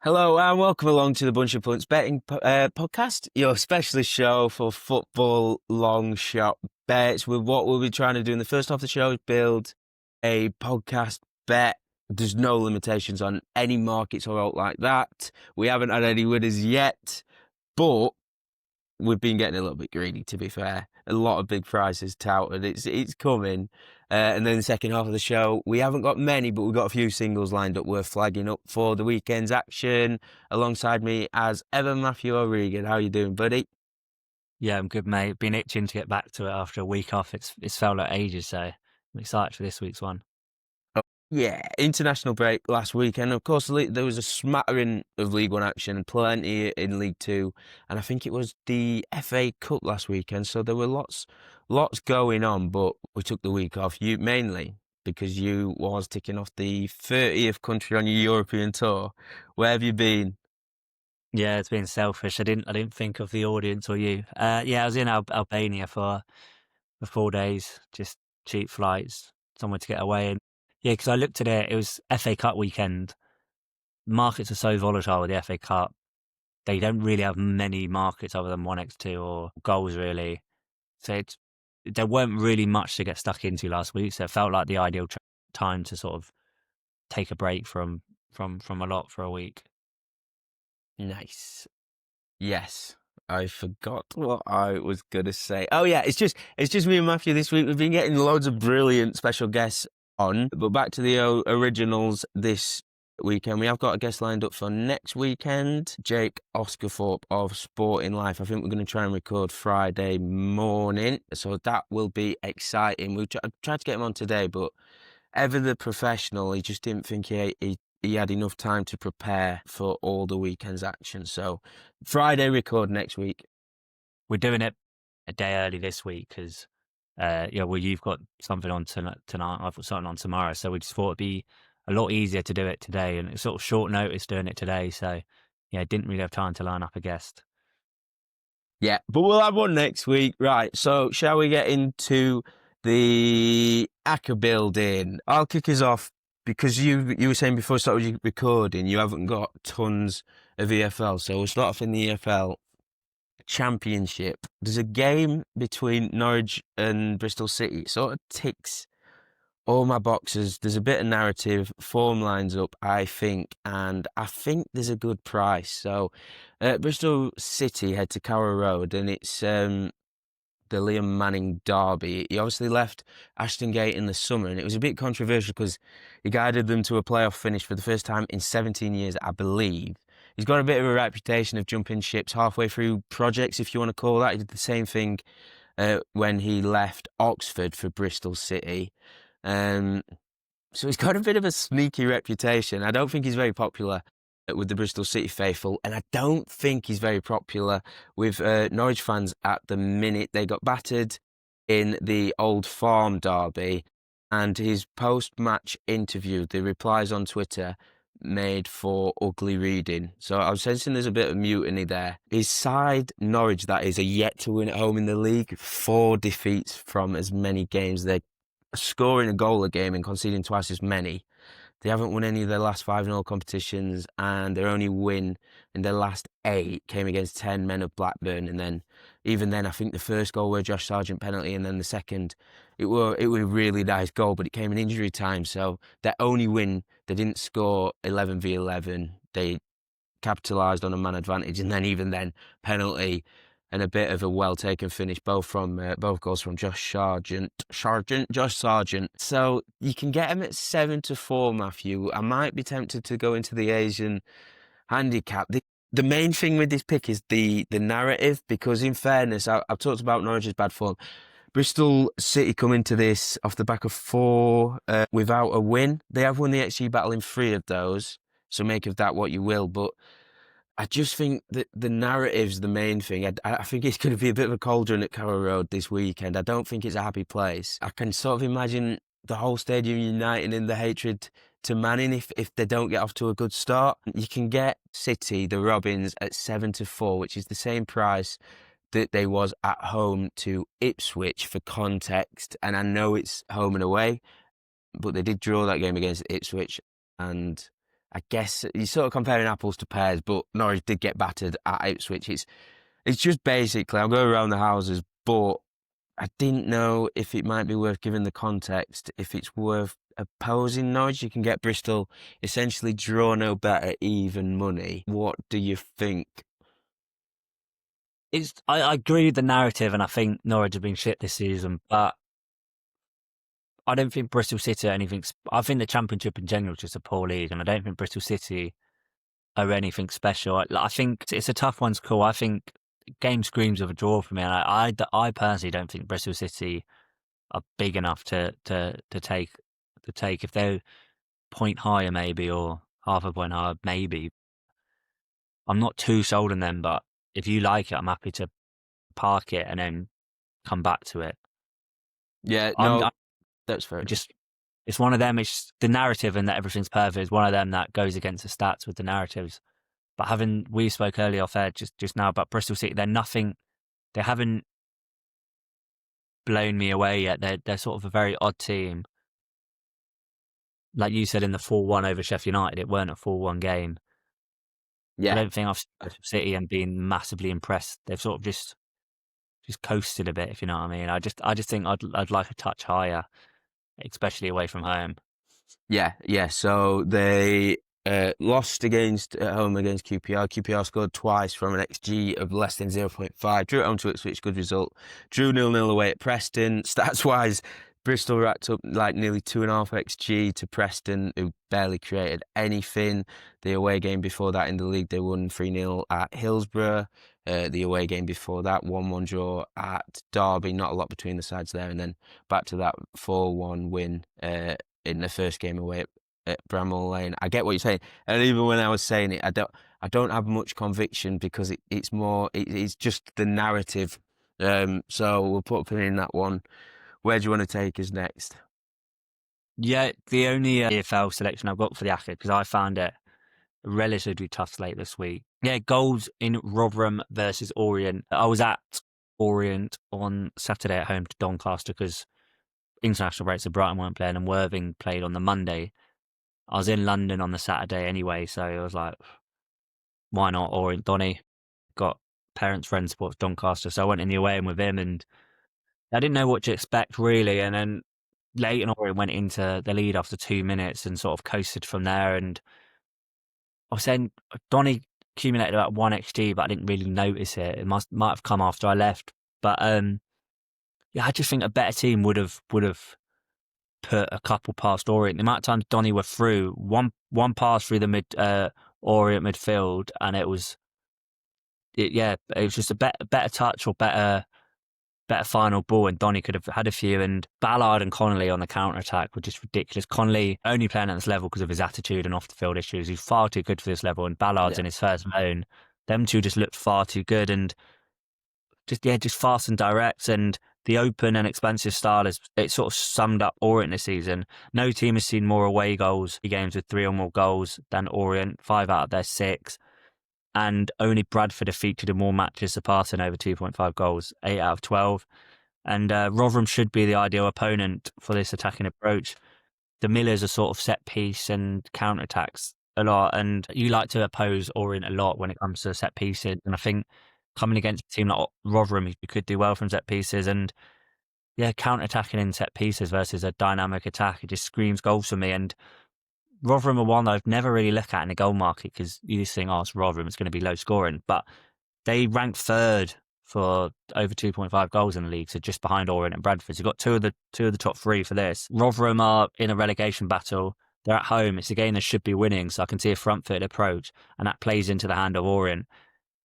Hello and welcome along to the Bunch of Punts Betting Podcast, your specialist show for football long shot bets. With what we'll be trying to do in the first half of the show is build a podcast bet. There's no limitations on any markets or out like that. We haven't had any winners yet, but we've been getting a little bit greedy, to be fair. A lot of big prizes touted. It's coming. And then the second half of the show, we haven't got many, but we've got a few singles lined up worth flagging up for the weekend's action. Alongside me, as ever, Matthew O'Regan. How you doing, buddy? Yeah, I'm good, mate. Been itching to get back to it after a week off. It's felt like ages, so I'm excited for this week's one. Yeah, international break last weekend. Of course, there was a smattering of League One action, plenty in League Two, and I think it was the FA Cup last weekend. So there were lots going on. But we took the week off. You mainly because you was ticking off the 30th country on your European tour. Where have you been? Yeah, it's been selfish. I didn't think of the audience or you. Yeah, I was in Albania for 4 days, just cheap flights, somewhere to get away. And yeah, because I looked at it, it was FA Cup weekend. Markets are so volatile with the FA Cup. They don't really have many markets other than 1x2 or goals, really. So there weren't really much to get stuck into last week. So it felt like the ideal time to sort of take a break from a lot for a week. Nice. Yes. I forgot what I was gonna say. Oh yeah, it's just me and Matthew this week. We've been getting loads of brilliant special guests on, but back to the originals this weekend. We have got a guest lined up for next weekend, Jake Oscarthorpe of Sporting Life. I think we're going to try and record Friday morning, so that will be exciting. I tried to get him on today, but ever the professional, he just didn't think he had enough time to prepare for all the weekend's action. So Friday record next week. We're doing it a day early this week because, well, you've got something on tonight. I've got something on tomorrow. So we just thought it'd be a lot easier to do it today. And it's sort of short notice doing it today. So, yeah, didn't really have time to line up a guest. Yeah, but we'll have one next week. Right, so shall we get into the ACCA building? I'll kick us off because you were saying before we started recording, you haven't got tons of EFL. So we'll start off in the EFL Championship. There's a game between Norwich and Bristol City. It sort of ticks all my boxes. There's a bit of narrative, form lines up, I think, and I think there's a good price. So, Bristol City head to Carrow Road, and it's the Liam Manning derby. He obviously left Ashton Gate in the summer, and it was a bit controversial because he guided them to a playoff finish for the first time in 17 years, I believe. He's got a bit of a reputation of jumping ships halfway through projects, if you want to call that. He did the same thing when he left Oxford for Bristol City. Um, so he's got a bit of a sneaky reputation. I don't think he's very popular with the Bristol City faithful, and I don't think he's very popular with Norwich fans at the minute. They got battered in the Old Farm derby, and his post-match interview, the replies on Twitter, made for ugly reading. So I was sensing there's a bit of mutiny there. His side, Norwich, that is, are yet to win at home in the league. 4 defeats from as many games. They're scoring a goal a game and conceding twice as many. They haven't won any of their last 5-0 competitions, and their only win in their last 8 came against 10 men of Blackburn. And then, even then, I think the first goal were Josh Sargent penalty, and then the second, it were a really nice goal, but it came in injury time. So their only win, they didn't score 11v11. They capitalised on a man advantage, and then even then, penalty and a bit of a well-taken finish, both goals from Josh Sargent. So you can get him at 7-4, Matthew. I might be tempted to go into the Asian handicap. The main thing with this pick is the narrative, because in fairness, I've talked about Norwich's bad form. Bristol City come into this off the back of 4 without a win. They have won the XG battle in 3 of those, so make of that what you will, but I just think that the narrative's the main thing. I think it's going to be a bit of a cauldron at Carrow Road this weekend. I don't think it's a happy place. I can sort of imagine the whole stadium uniting in the hatred to Manning if they don't get off to a good start. You can get City, the Robins, at 7-4, which is the same price that they was at home to Ipswich for context. And I know it's home and away, but they did draw that game against Ipswich, and I guess you're sort of comparing apples to pears, but Norwich did get battered at Ipswich. It's just basically, I'll go around the houses, but I didn't know if it might be worth giving the context, if it's worth opposing Norwich. You can get Bristol essentially draw no better, even money. What do you think? I agree with the narrative, and I think Norwich have been shit this season, but I don't think Bristol City are anything. I think the Championship in general is just a poor league, and I don't think Bristol City are anything special. I think it's a tough one to call. I think game screams of a draw for me, and I personally don't think Bristol City are big enough to take if they're point higher maybe, or half a point higher maybe. I'm not too sold on them, but if you like it, I'm happy to park it and then come back to it. Yeah, I'm no, that's fair. just it's one of them. It's the narrative and that everything's perfect is one of them that goes against the stats with the narratives. But we spoke earlier off air just now about Bristol City. They're nothing. They haven't blown me away yet. They're sort of a very odd team. Like you said in the 4-1 over Sheffield United, it weren't a 4-1 game. I Yeah, don't think I've seen Bristol City and been massively impressed. They've sort of just coasted a bit, if you know what I mean. I just think I'd like a touch higher, especially away from home. yeah. So they lost at home against QPR. QPR scored twice from an XG of less than 0.5. Drew at home to Ipswich, good result. Drew 0-0 away at Preston. Stats wise, Bristol racked up like nearly 2.5 XG to Preston, who barely created anything. The away game before that in the league, they won 3-0 at Hillsborough. The away game before that, 1-1 draw at Derby. Not a lot between the sides there. And then back to that 4-1 win in the first game away at Bramall Lane. I get what you're saying. And even when I was saying it, I don't have much conviction because it's just the narrative. So we'll put a pin in that one. Where do you want to take us next? Yeah, the only EFL selection I've got for the ACCA, because I found it a relatively tough slate this week. Yeah, goals in Rotherham versus Orient. I was at Orient on Saturday at home to Doncaster because international breaks of Brighton weren't playing and Worthing played on the Monday. I was in London on the Saturday anyway, so I was like, why not Orient? Donny got parents, friends, supports Doncaster, so I went in the away and with him, and I didn't know what to expect really, and then Leighton Orient went into the lead after 2 minutes and sort of coasted from there. And I was saying Donny accumulated about 1 XG, but I didn't really notice it. It might have come after I left. But yeah, I just think a better team would have put a couple past Orient. The amount of times Donny were through, one pass through the Orient midfield, and it was just a better touch or better final ball, and Donny could have had a few. And Ballard and Connolly on the counter-attack were just ridiculous. Connolly only playing at this level because of his attitude and off-the-field issues. He's far too good for this level, and Ballard's in his first loan. Them two just looked far too good, and just fast and direct, and the open and expansive style it sort of summed up Orient this season. No team has seen more away games with 3 or more goals than Orient, 5 out of their 6. And only Bradford have featured in more matches surpassing over 2.5 goals, 8 out of 12. And Rotherham should be the ideal opponent for this attacking approach. The Millers are sort of set piece and counter-attacks a lot, and you like to oppose Orient a lot when it comes to set pieces. And I think coming against a team like Rotherham, you could do well from set pieces. And yeah, counter-attacking in set pieces versus a dynamic attack, it just screams goals for me. And Rotherham are one that I've never really looked at in the goal market because you just think, oh, it's Rotherham, it's going to be low scoring. But they rank 3rd for over 2.5 goals in the league, so just behind Orient and Bradford. So you've got two of the top 3 for this. Rotherham are in a relegation battle. They're at home. It's a game they should be winning, so I can see a front-footed approach, and that plays into the hand of Orient.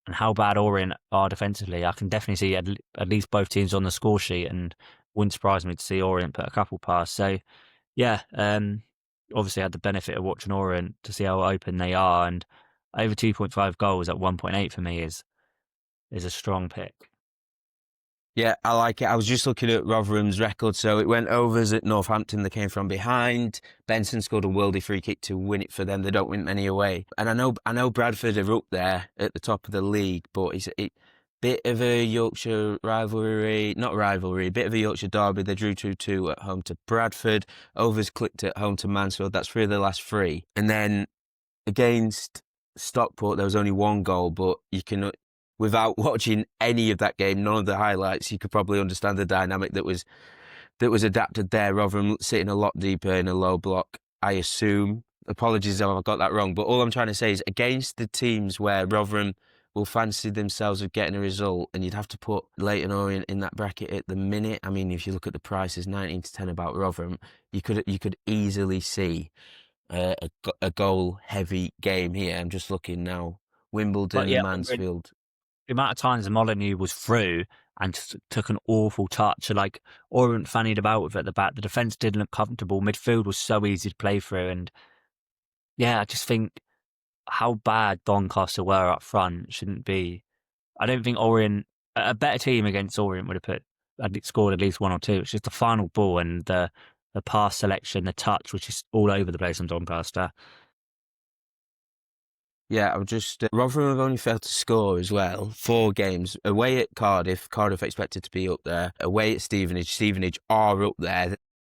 And how bad Orient are defensively, I can definitely see at least both teams on the score sheet, and wouldn't surprise me to see Orient put a couple past. So, yeah, obviously had the benefit of watching Orient to see how open they are, and over 2.5 goals at 1.8 for me is a strong pick. Yeah, I like it. I was just looking at Rotherham's record. So it went overs at Northampton. They came from behind. Benson scored a worldie free kick to win it for them. They don't win many away. And I know Bradford are up there at the top of the league, but it's a bit of a Yorkshire rivalry, a bit of a Yorkshire derby. They drew 2-2 at home to Bradford. Overs clicked at home to Mansfield. That's 3 of the last 3. And then against Stockport, there was only one goal, but you can, without watching any of that game, none of the highlights, you could probably understand the dynamic that was adapted there. Rotherham sitting a lot deeper in a low block, I assume. Apologies if I got that wrong, but all I'm trying to say is against the teams where Rotherham will fancy themselves of getting a result, and you'd have to put Leyton Orient in that bracket at the minute. I mean, if you look at the prices, 19-10 about Rotherham, you could easily see a goal-heavy game here. I'm just looking now. But Wimbledon, yeah, Mansfield. the amount of times Molyneux was through and just took an awful touch, like Orient fannied about with it at the back. The defence didn't look comfortable. Midfield was so easy to play through, and yeah, I just think how bad Doncaster were up front shouldn't be. I don't think Orient, a better team against Orient would have had scored at least one or two. It's just the final ball and the pass selection, the touch, which is all over the place on Doncaster. Yeah, I'm just. Rotherham have only failed to score as well. 4 games. Away at Cardiff. Cardiff expected to be up there. Away at Stevenage. Stevenage are up there.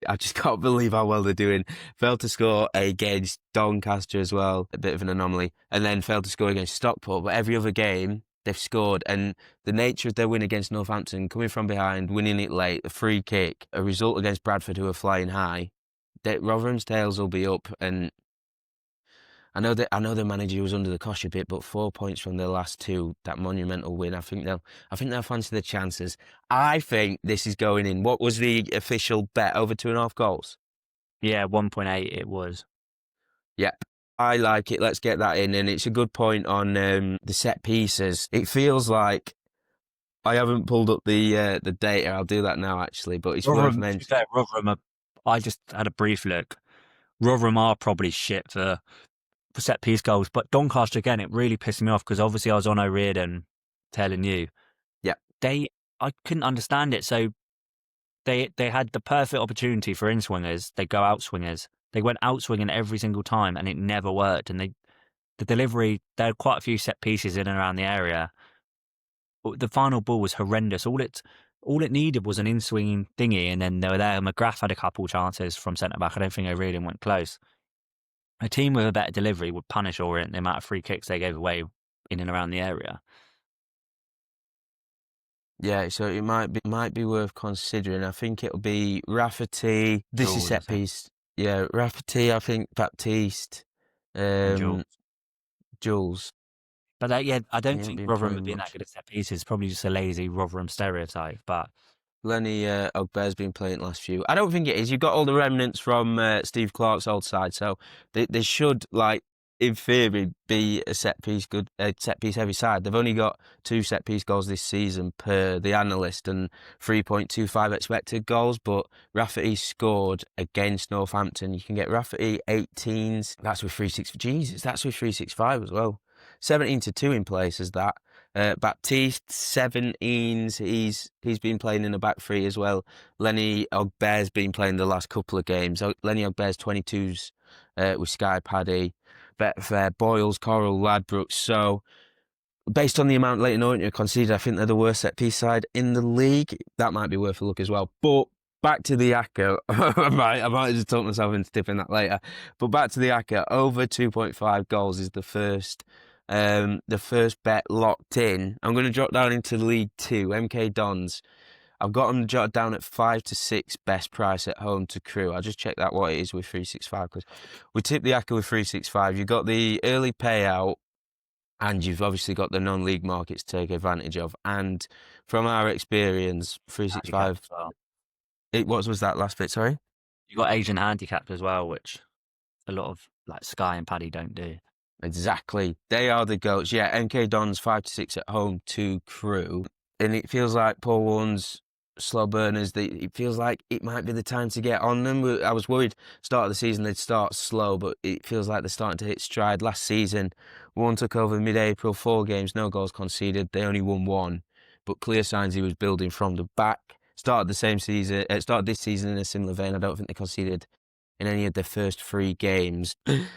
I just can't believe how well they're doing. Failed to score against Doncaster as well. A bit of an anomaly. And then failed to score against Stockport. But every other game, they've scored. And the nature of their win against Northampton, coming from behind, winning it late, a free kick, a result against Bradford, who are flying high, Rotherham's tails will be up. And I know the manager was under the cosh a bit, but 4 points from their last 2, that monumental win. I think they'll fancy their chances. I think this is going in. What was the official bet? Over 2.5 goals? Yeah, 1.8 it was. Yep. I like it. Let's get that in. And it's a good point on the set pieces. It feels like I haven't pulled up the data. I'll do that now, actually, but it's worth mentioning. Rotherham, I just had a brief look. Rotherham are probably shit for set piece goals, but Doncaster again, it really pissed me off because obviously I was on O'Regan telling you. Yeah. I couldn't understand it. So they had the perfect opportunity for in swingers. They go out swingers. They went out swinging every single time, and it never worked. And the delivery, there had quite a few set pieces in and around the area. But the final ball was horrendous. All it needed was an in swinging thingy, and then they were there. McGrath had a couple chances from centre back. I don't think O'Regan went close. A team with a better delivery would punish Orient the amount of free kicks they gave away in and around the area. Yeah, so it might be worth considering. I think it'll be Rafferty. This Jules, is set piece. Yeah, Rafferty. I think Baptiste. Jules. But I don't He ain't think been Rotherham playing would be that much. good at set pieces. Probably just a lazy Rotherham stereotype. But Lenny Ogbear's been playing the last few. I don't think it is. You've got all the remnants from Steve Clarke's old side, so they should, like, in theory, be a set piece heavy side. They've only got 2 set piece goals this season per the analyst and 3.25 expected goals. But Rafferty scored against Northampton. You can get Rafferty 18s. That's with 3.6. Jesus, that's with 3.65 as well. 17-2 in places that. Baptiste 17s. He's been playing in the back 3 as well. Lenny Ogbear's been playing the last couple of games. Lenny Ogbear's 22s with Sky Paddy, Betfair, Boyles, Coral, Ladbrokes. So based on the amount Leyton Orient conceded, I think they're the worst set piece side in the league. That might be worth a look as well. But back to the ACCA. I might just talk myself into tipping that later. But back to the ACCA. Over 2.5 goals is the first bet locked in. I'm going to drop down into League 2, MK Dons. I've got them jotted down at 5 to 6 best price at home to Crewe. I'll just check that what it is with 365 because we tipped the ACCA with 365. You've got the early payout and you've obviously got the non-league markets to take advantage of. And from our experience, 365. well. What was that last bit? Sorry. You got Asian handicapped as well, which a lot of like Sky and Paddy don't do. Exactly. They are the goats. Yeah, MK Dons 5 to 6 at home to Crewe. And it feels like Paul Warren's slow burners. It feels like it might be the time to get on them. I was worried start of the season they'd start slow, but it feels like they're starting to hit stride. Last season, Warren took over mid-April, 4 games, no goals conceded. They only won 1, but clear signs he was building from the back. Started this season in a similar vein. I don't think they conceded in any of their first 3 games.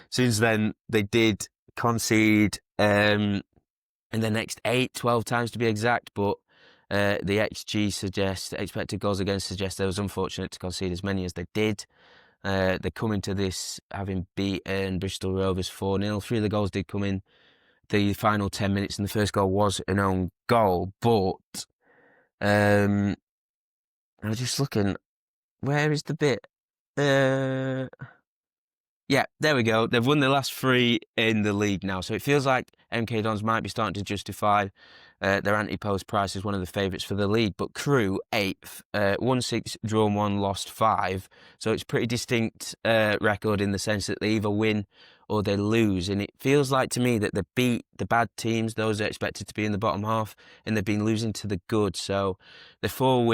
Since then, they did concede in the next 8, 12 times to be exact, but the XG expected goals against, suggests they was unfortunate to concede as many as they did. They come into this having beaten Bristol Rovers 4-0. 3 of the goals did come in the final 10 minutes, and the first goal was an own goal. But I was just looking, where is the bit? Yeah, there we go. They've won the last 3 in the league now. So it feels like MK Dons might be starting to justify their anti-post price as one of the favourites for the league. But Crewe, 8th, won 6, drawn 1, lost 5. So it's pretty distinct record in the sense that they either win or they lose. And it feels like to me that they beat the bad teams, those that are expected to be in the bottom half, and they've been losing to the good. So the 4 of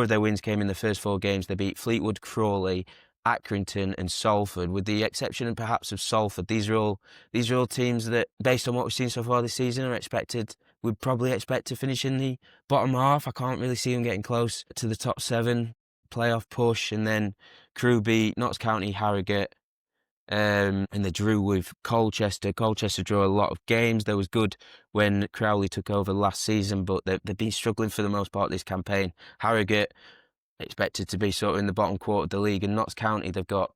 their wins came in the first 4 games. They beat Fleetwood, Crawley, Accrington and Salford, with the exception perhaps of Salford. These are all teams that, based on what we've seen so far this season, would probably expect to finish in the bottom half. I can't really see them getting close to the top 7 playoff push. And then Crewe beat Notts County, Harrogate, and they drew with Colchester. Colchester drew a lot of games. They was good when Crowley took over last season, but they've been struggling for the most part this campaign. Harrogate expected to be sort of in the bottom quarter of the league, and Notts County, they've got,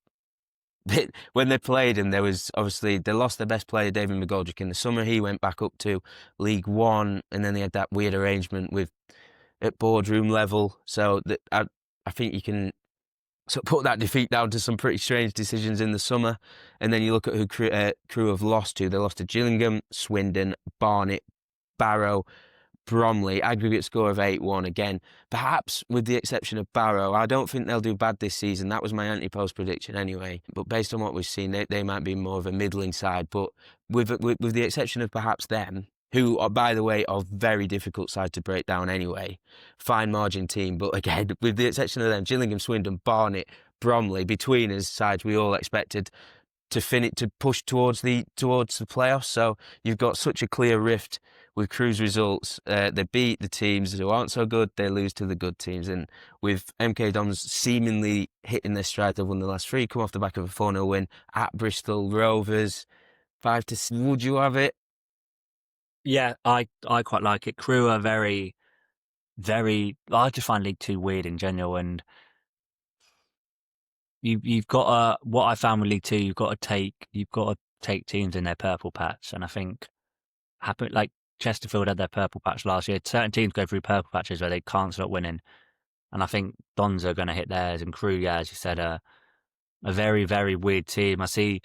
when they played him, there was obviously, they lost their best player, David McGoldrick, in the summer. He went back up to League One, and then they had that weird arrangement with at boardroom level. So that I think you can sort of put that defeat down to some pretty strange decisions in the summer. And then you look at who Crewe have lost to. They lost to Gillingham, Swindon, Barnet, Barrow, Bromley, aggregate score of 8-1 again. Perhaps with the exception of Barrow, I don't think they'll do bad this season. That was my anti-post prediction anyway. But based on what we've seen, they might be more of a middling side. But with the exception of perhaps them, who, are, by the way, are very difficult side to break down anyway. Fine margin team. But again, with the exception of them, Gillingham, Swindon, Barnet, Bromley, between us sides we all expected to push towards the playoffs. So you've got such a clear rift with Crewe's results. They beat the teams who aren't so good, they lose to the good teams. And with MK Dons seemingly hitting their stride, they've won the last 3, come off the back of a 4-0 win at Bristol Rovers. 5-6. Would you have it? Yeah, I quite like it. Crewe are very, very. I just find League Two weird in general, and you've got to, what I found with League Two, you've got to take teams in their purple patch, and I think like Chesterfield had their purple patch last year. Certain teams go through purple patches where they can't stop winning, and I think Dons are going to hit theirs. And Crewe, yeah, as you said, a very, very weird team. I see.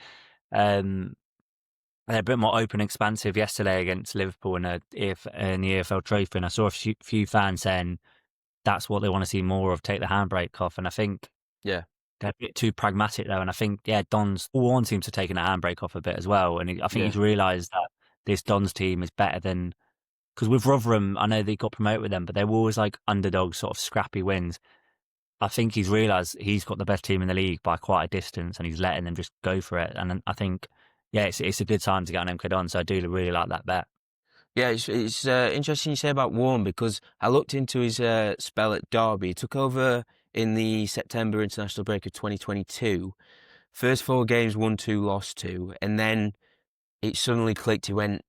They're a bit more open, expansive yesterday against Liverpool in the EFL Trophy, and I saw a few fans saying that's what they want to see more of, take the handbrake off. And I think they're a bit too pragmatic though. And I think, Dons, Warren seems to have taken the handbrake off a bit as well. And I think he's realised that this Dons team is better than, because with Rotherham, I know they got promoted with them, but they were always like underdogs, sort of scrappy wins. I think he's realised he's got the best team in the league by quite a distance, and he's letting them just go for it. And I think, it's a good time to get on MK Dons, so I do really like that bet. Yeah, it's interesting you say about Warren, because I looked into his spell at Derby. He took over in the September international break of 2022. First 4 games, won 2, lost 2. And then it suddenly clicked. He went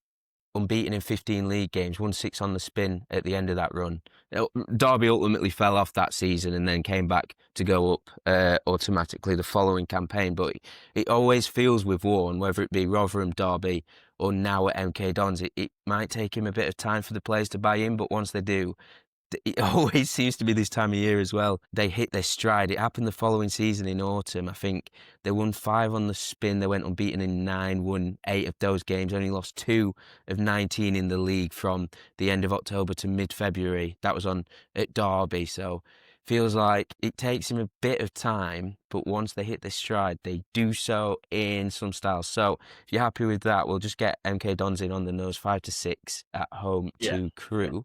unbeaten in 15 league games, won 6 on the spin at the end of that run. Derby ultimately fell off that season and then came back to go up automatically the following campaign. But it always feels with Warren, whether it be Rotherham, Derby, or now at MK Dons, it might take him a bit of time for the players to buy in, but once they do, it always seems to be this time of year as well. They hit their stride. It happened the following season in autumn. I think they won 5 on the spin. They went unbeaten in 9, won 8 of those games, only lost 2 of 19 in the league from the end of October to mid-February. That was at Derby. So feels like it takes him a bit of time, but once they hit their stride, they do so in some style. So if you're happy with that, we'll just get MK Dons in on the nose, 5-6 at home to Crewe.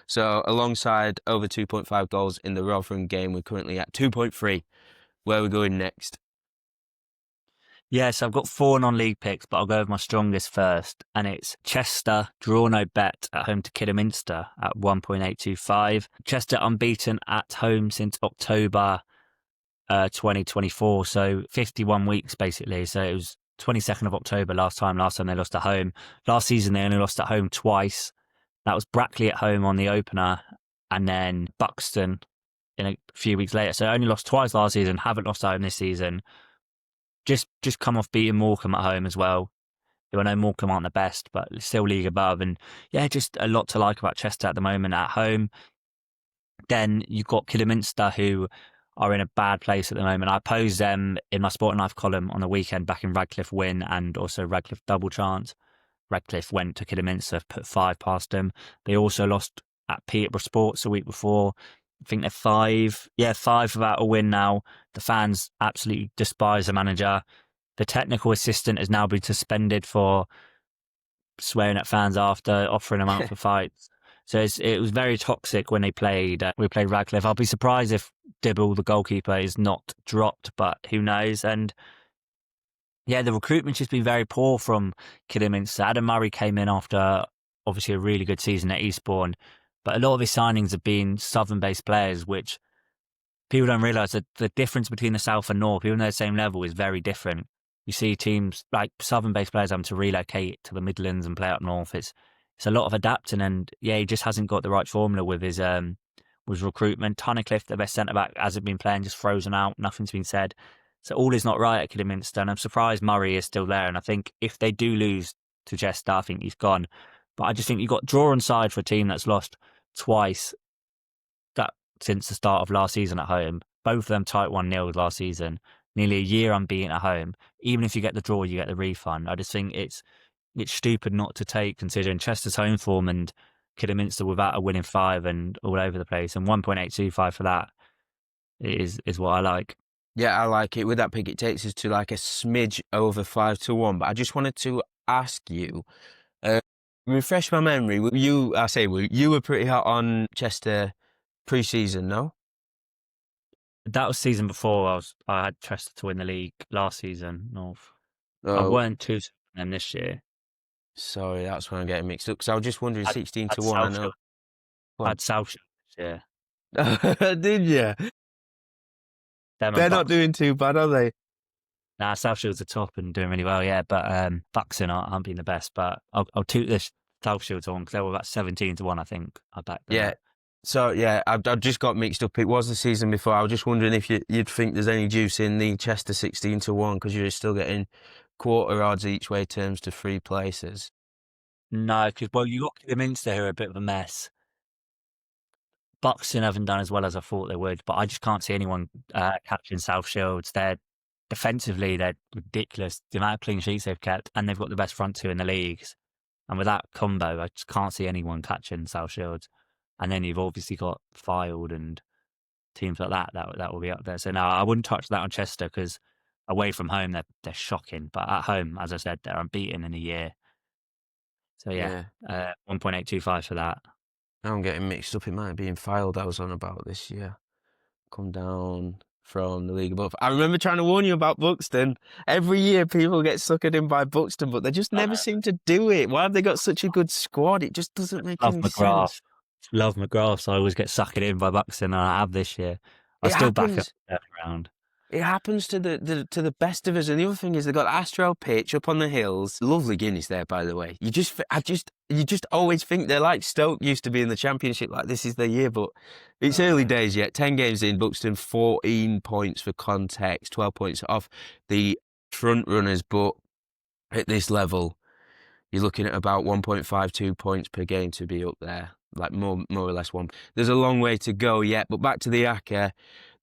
So alongside over 2.5 goals in the Rotherham game, we're currently at 2.3. Where are we going next? Yeah, so I've got 4 non-league picks, but I'll go with my strongest first. And it's Chester, draw no bet at home to Kidderminster at 1.825. Chester unbeaten at home since October 2024. So 51 weeks basically. So it was 22nd of October last time they lost at home. Last season they only lost at home twice. That was Brackley at home on the opener, and then Buxton in a few weeks later. So only lost twice last season, haven't lost at home this season. Just come off beating Morecambe at home as well. I know Morecambe aren't the best, but still league above. And yeah, just a lot to like about Chester at the moment at home. Then you've got Kidderminster, who are in a bad place at the moment. I posed them in my Sport and Life column on the weekend, back in Radcliffe win and also Radcliffe double chance. Radcliffe went to Kidderminster, put 5 past them. They also lost at Peterborough Sports a week before. I think they're 5 without a win now. The fans absolutely despise the manager. The technical assistant has now been suspended for swearing at fans after, offering them out for fights. So it was very toxic when they played. We played Radcliffe. I'll be surprised if Dibble, the goalkeeper, is not dropped, but who knows? And yeah, the recruitment's just been very poor from Kidderminster. Adam Murray came in after obviously a really good season at Eastbourne, but a lot of his signings have been Southern-based players, which people don't realise that the difference between the South and North, even though the same level, is very different. You see teams like Southern-based players having to relocate to the Midlands and play up North. It's a lot of adapting, and yeah, he just hasn't got the right formula with his recruitment. Tunnicliffe, the best centre-back, hasn't been playing, just frozen out. Nothing's been said. So all is not right at Kidderminster, and I'm surprised Murray is still there. And I think if they do lose to Chester, I think he's gone. But I just think you've got draw on side for a team that's lost twice since the start of last season at home. Both of them tight 1-0 last season. Nearly a year unbeaten at home. Even if you get the draw, you get the refund. I just think it's stupid not to take, considering Chester's home form and Kidderminster without a winning 5 and all over the place. And 1.825 for that is what I like. Yeah, I like it. With that pick, it takes us to like a smidge over 5-1. But I just wanted to ask you, refresh my memory. You were pretty hot on Chester pre-season, no? That was season before. I had Chester to win the league last season. North. I Oh, weren't too them this year. sorry, that's when I'm getting mixed up. Because I was just wondering, I'd 16-1. I know. I had South Shield this year. Did you? Them and They're not Bucks. doing too bad, are they? Nah, South Shield's the top and doing really well, yeah. But Buxton aren't being the best. But I'll toot this South Shield on because they were about 17-1, I think. I backed them. Yeah. So, yeah, I just got mixed up. It was the season before. I was just wondering if you'd think there's any juice in the Chester 16-1 because you're still getting quarter odds each way terms to 3 places. No, because, well, you got Kidderminster who are a bit of a mess. Buxton haven't done as well as I thought they would, but I just can't see anyone capturing South Shields. Defensively, they're ridiculous. The amount of clean sheets they've kept, and they've got the best front 2 in the leagues. And with that combo, I just can't see anyone catching South Shields. And then you've obviously got Fylde and teams like that will be up there. So no, I wouldn't touch that on Chester because away from home they're shocking, but at home, as I said, they're unbeaten in a year. So yeah. 1.825 for that. Now I'm getting mixed up. It might be in Fylde I was on about this year. Come down from the league above. I remember trying to warn you about Buxton. Every year people get suckered in by Buxton, but they just never seem to do it. Why have they got such a good squad? It just doesn't make any sense. Love McGrath, so I always get suckered in by Buxton, and I have this year. I still back up around. It happens to the best of us, and the other thing is they've got Astral pitch up on the hills. Lovely Guinness there, by the way. You just always think they're like Stoke used to be in the Championship, like this is their year, but it's early days yet. 10 games in, Buxton 14 points for context, 12 points off the front runners, but at this level, you're looking at about 1.52 points per game to be up there, like more or less one. There's a long way to go yet, but back to the ACCA.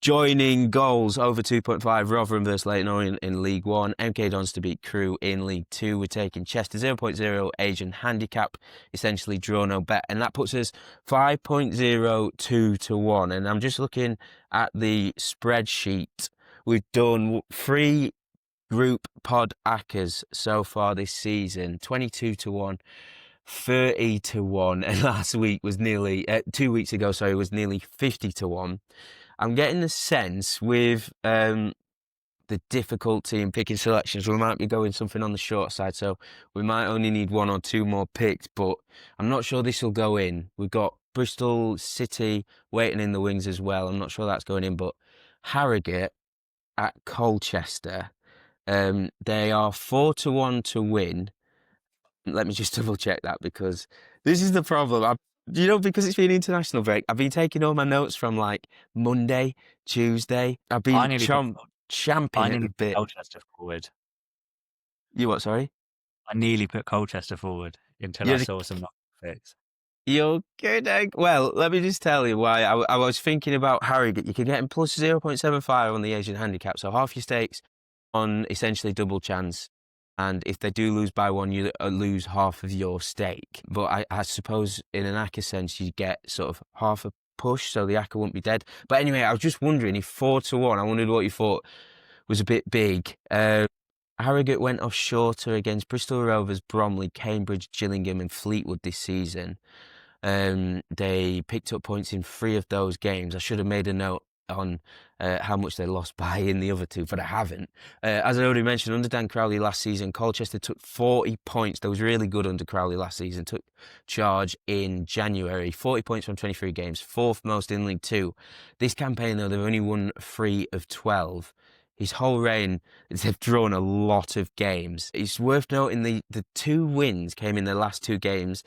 Joining goals over 2.5, Rotherham versus Leyton Orient in League 1. MK Dons to beat Crewe in League 2. We're taking Chester 0.0 Asian handicap, essentially draw no bet. And that puts us 5.02-1. And I'm just looking at the spreadsheet. We've done 3 group pod ACCAs so far this season. 22-1. 30-1. And last week was nearly, 2 weeks ago, was nearly 50-1. I'm getting the sense with the difficulty in picking selections, we might be going something on the short side, so we might only need 1 or 2 more picks, but I'm not sure this will go in. We've got Bristol City waiting in the wings as well. I'm not sure that's going in, but Harrogate at Colchester, they are 4-1 to win. Let me just double check that because this is the problem. because it's been international break, I've been taking all my notes from like Monday, Tuesday. I've I been nearly put champing at the bit. Colchester forward. You what? Sorry. I nearly put Colchester forward until I You're saw some fix. you're kidding. Well, let me just tell you why. I was thinking about Harrogate. You could get him plus 0.75 on the Asian handicap, so half your stakes on essentially double chance. And if they do lose by one, you lose half of your stake. But I suppose in an ACCA sense, you get sort of half a push, so the ACCA won't be dead. But anyway, I was just wondering if 4-1, I wondered what you thought was a bit big. Harrogate went off shorter against Bristol Rovers, Bromley, Cambridge, Gillingham and Fleetwood this season. They picked up points in 3 of those games. I should have made a note on how much they lost by in the other 2, but I haven't. As I already mentioned, under Dan Crowley last season, Colchester took 40 points. They was really good under Crowley last season. Took charge in January. 40 points from 23 games, 4th most in League 2. This campaign, though, they've only won 3 of 12. His whole reign, they've drawn a lot of games. It's worth noting the 2 wins came in their last 2 games,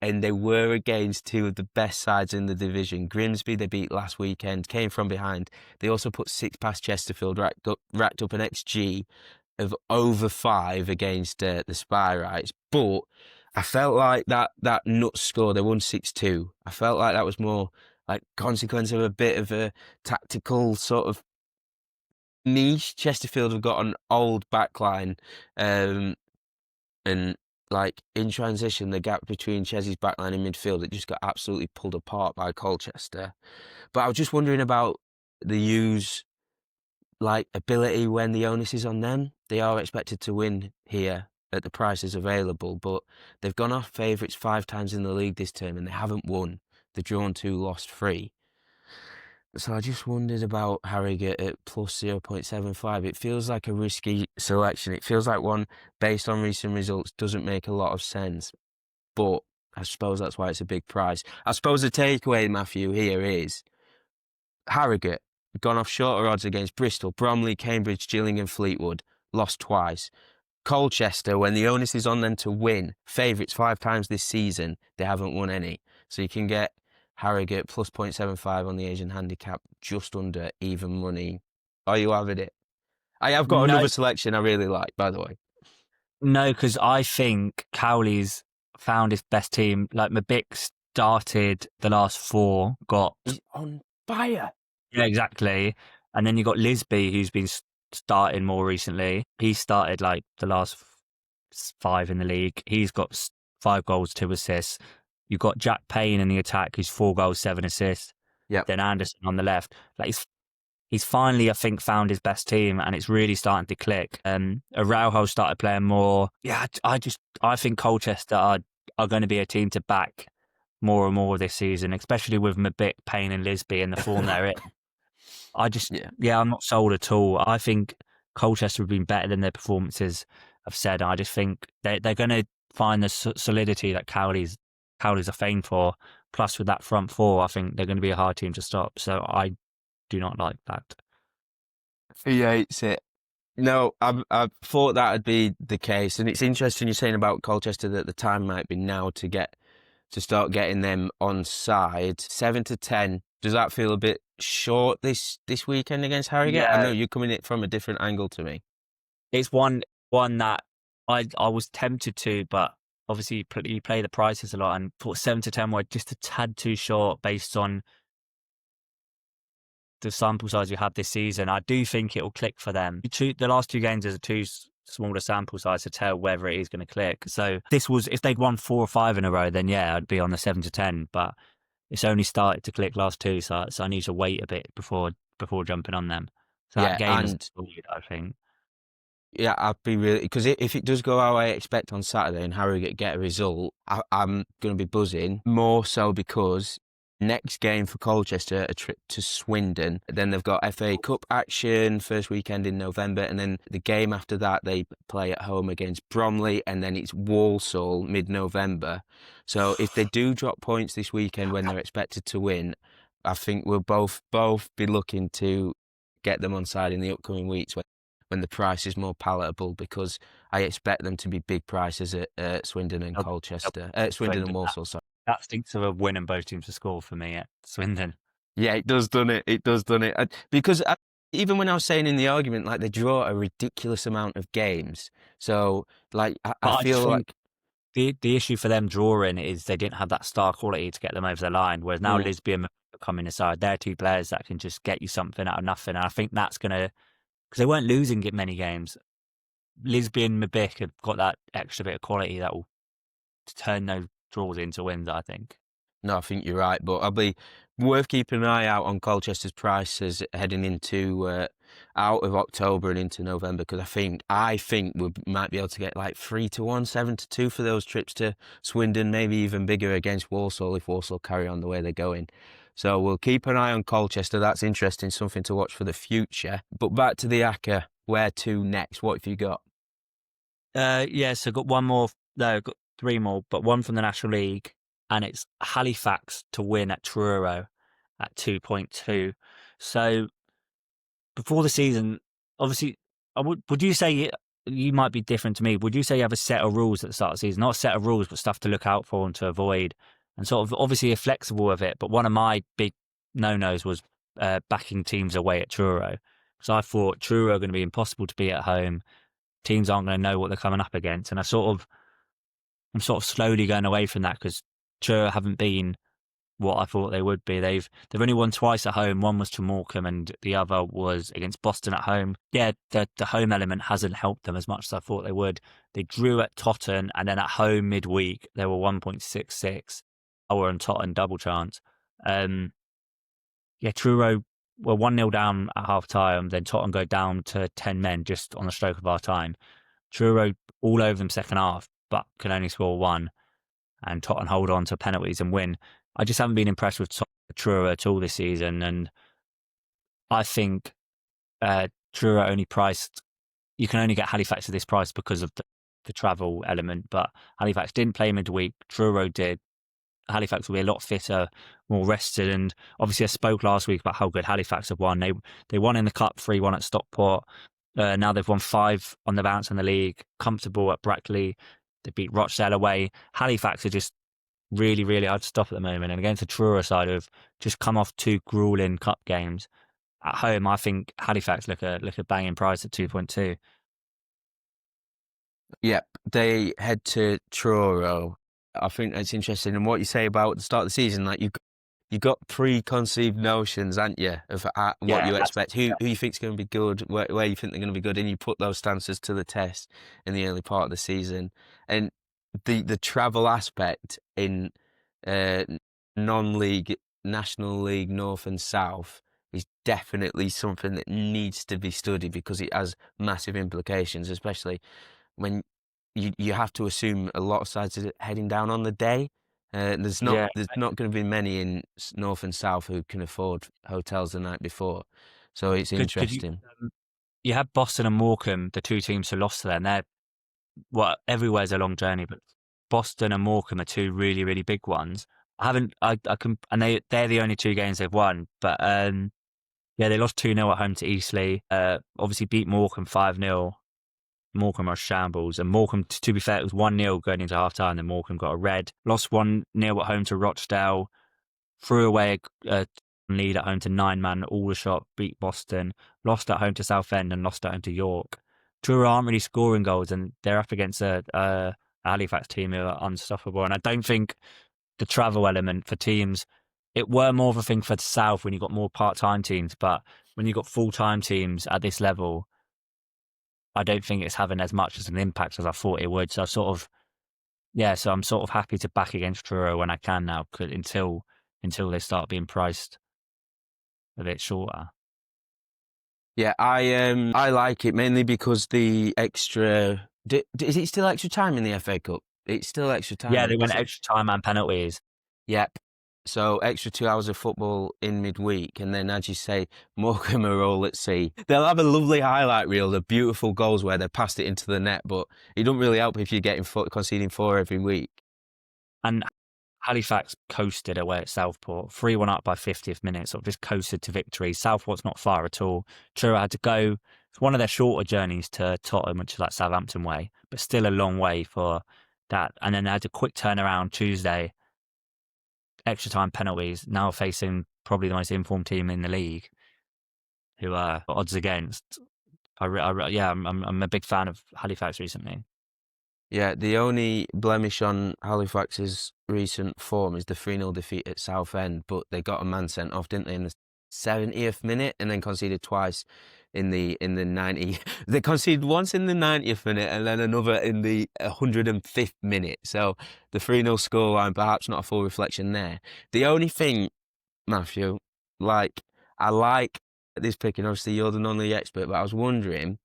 and they were against 2 of the best sides in the division. Grimsby, they beat last weekend, came from behind. They also put 6 past Chesterfield, racked up an XG of over 5 against the Spyrites. But I felt like that nut score, they won 6-2. I felt like that was more like consequence of a bit of a tactical sort of niche. Chesterfield have got an old backline, and like in transition, the gap between Chessy's backline and midfield, it just got absolutely pulled apart by Colchester. But I was just wondering about the U's like ability when the onus is on them. They are expected to win here at the prices available, but they've gone off favourites 5 times in the league this term and they haven't won. They've drawn 2, lost 3. So I just wondered about Harrogate at plus 0.75. It feels like a risky selection. It feels like one based on recent results doesn't make a lot of sense. But I suppose that's why it's a big price. I suppose the takeaway, Matthew, here is Harrogate gone off shorter odds against Bristol, Bromley, Cambridge, Gillingham, Fleetwood, lost twice. Colchester, when the onus is on them to win, favourites 5 times this season, they haven't won any. So you can get Harrogate plus 0.75 on the Asian handicap, just under even money. Are you having it? I have got another selection I really like, by the way. No, because I think Cowley's found his best team. Like Mabic started the last 4, got... He's on fire. Yeah, exactly. And then you got Lisby, who's been starting more recently. He started like the last 5 in the league. He's got 5 goals, 2 assists. You've got Jack Payne in the attack, who's 4 goals, 7 assists. Yeah. Then Anderson on the left. Like he's finally, I think, found his best team, and it's really starting to click. Araujo started playing more. Yeah, I think Colchester are going to be a team to back more and more this season, especially with Mabic, Payne, and Lisby and the form they're in. I'm not sold at all. I think Colchester have been better than their performances have said. I just think they're going to find the solidity that Cowley's are famed for. Plus, with that front 4, I think they're going to be a hard team to stop. So I do not like that. He hates it. No, I thought that would be the case, and it's interesting you're saying about Colchester that the time might be now to start getting them on side. 7-10. Does that feel a bit short this weekend against Harrogate? Yeah. I know you're coming in from a different angle to me. It's one that I was tempted to, but obviously you play the prices a lot, and thought 7-10 were just a tad too short based on the sample size we had this season. I do think it will click for them. The last 2 games is a too smaller sample size to tell whether it is going to click. So if they'd won 4 or 5 in a row, then yeah, I'd be on the 7-10. But it's only started to click last 2, so I need to wait a bit before jumping on them. So that game is solid, I think. Yeah, I'd be really, because if it does go how I expect on Saturday and Harrogate get a result, I'm going to be buzzing. More so because next game for Colchester, a trip to Swindon. Then they've got FA Cup action first weekend in November, and then the game after that they play at home against Bromley, and then it's Walsall mid-November. So if they do drop points this weekend when they're expected to win, I think we'll both be looking to get them on side in the upcoming weeks when the price is more palatable, because I expect them to be big prices at Swindon and Colchester. Swindon and Walsall, sorry. That stinks of a win and both teams to score for me at Swindon. Yeah, it does, doesn't it? It does, doesn't it? Because even when I was saying in the argument, like they draw a ridiculous amount of games. So, like, I But I just feel think like, the issue for them drawing is they didn't have that star quality to get them over the line. Whereas now mm, Lisbon coming aside, they're two players that can just get you something out of nothing. And I think that's gonna, because they weren't losing it many games. Lisbon Mabic have got that extra bit of quality that will turn those draws into wins, I think. no, I think you're right, but I'll be worth keeping an eye out on Colchester's prices heading into out of October and into November because I think we might be able to get like 3-1, 7-2 for those trips to Swindon, maybe even bigger against Walsall if Walsall carry on the way they're going. So we'll keep an eye on Colchester. That's interesting, something to watch for the future. But back to the ACCA, where to next? What have you got? Yeah, so got one more. No, got three more, but one from the National League, and it's Halifax to win at Truro at 2.2. So before the season, obviously, would you say you might be different to me? Would you say you have a set of rules at the start of the season? Not a set of rules, but stuff to look out for and to avoid, and sort of obviously you're flexible with it. But one of my big no-nos was backing teams away at Truro, because I thought Truro are going to be impossible to beat at home. Teams aren't going to know what they're coming up against, and I'm sort of slowly going away from that because Truro haven't been what I thought they would be. They've only won twice at home. One was to Morecambe and the other was against Boston at home. Yeah, the home element hasn't helped them as much as I thought they would. They drew at Totton and then at home midweek they were 1.66. Or on Totton double chance. Yeah, Truro were 1-0 down at half time. Then Totton go down to 10 men just on the stroke of our time. Truro all over them second half, but can only score one. And Tottenham hold on to penalties and win. I just haven't been impressed with Truro at all this season, and I think Truro only priced. You can only get Halifax at this price because of the travel element, but Halifax didn't play midweek. Truro did. Halifax will be a lot fitter, more rested, and obviously I spoke last week about how good Halifax have won. They won in the cup 3-1 at Stockport. Now they've won 5 on the bounce in the league, comfortable at Brackley. They beat Rochdale away. Halifax are just really, really hard to stop at the moment. And against the Truro side who have just come off 2 grueling cup games at home, I think Halifax look a banging price at 2.2. Yep, they head to Truro. I think that's interesting. And what you say about the start of the season, like you got preconceived notions, haven't you, of what Yeah, you that's expect, who you think's going to be good, where you think they're going to be good, and you put those stances to the test in the early part of the season. And the travel aspect in uh, non-league, National League North and South is definitely something that needs to be studied because it has massive implications, especially when you have to assume a lot of sides are heading down on the day. yeah. There's not going to be many in North and South who can afford hotels the night before, so it's Could you? interesting. You had Boston and Morecambe, the two teams who lost to them. They're everywhere's a long journey, but Boston and Morecambe are two really, really big ones. I can, and they're the only 2 games they've won. But yeah, they lost 2-0 at home to Eastleigh. Obviously beat Morecambe 5-0. Morecambe are shambles, and Morecambe, to be fair, it was 1-0 going into half time. Then Morecambe got a red. Lost 1-0 at home to Rochdale. Threw away a lead at home to 9-man Aldershot. Beat Boston. Lost at home to Southend and lost at home to York. Truro aren't really scoring goals, and they're up against a Halifax team who are unstoppable. And I don't think the travel element for teams, it were more of a thing for the South when you got more part-time teams, but when you got full-time teams at this level, I don't think it's having as much as an impact as I thought it would. So so I'm sort of happy to back against Truro when I can now, until they start being priced a bit shorter. Yeah, I like it mainly because the extra. Is it still extra time in the FA Cup? It's still extra Yeah, time, they went is it? extra time and penalties. Yep. So extra 2 hours of football in midweek, and then as you say, Morecambe are all at sea. They'll have a lovely highlight reel of beautiful goals where they passed it into the net, but it doesn't really help if you're getting conceding 4 every week. And Halifax coasted away at Southport, 3-1 up by 50th minute, sort of just coasted to victory. Southport's not far at all. Truro had to go. It's one of their shorter journeys to Tottenham, which is like Southampton way, but still a long way for that. And then they had a quick turnaround Tuesday extra time penalties, now facing probably the most informed team in the league, who are odds against. I'm a big fan of Halifax recently. Yeah, the only blemish on Halifax's recent form is the 3-0 defeat at Southend, but they got a man sent off, didn't they, in the 70th minute, and then conceded twice in the 90. They conceded once in the 90th minute and then another in the 105th minute. So the 3-0 scoreline, perhaps not a full reflection there. The only thing, Matthew, I like this pick, and obviously you're the non-league expert, but I was wondering,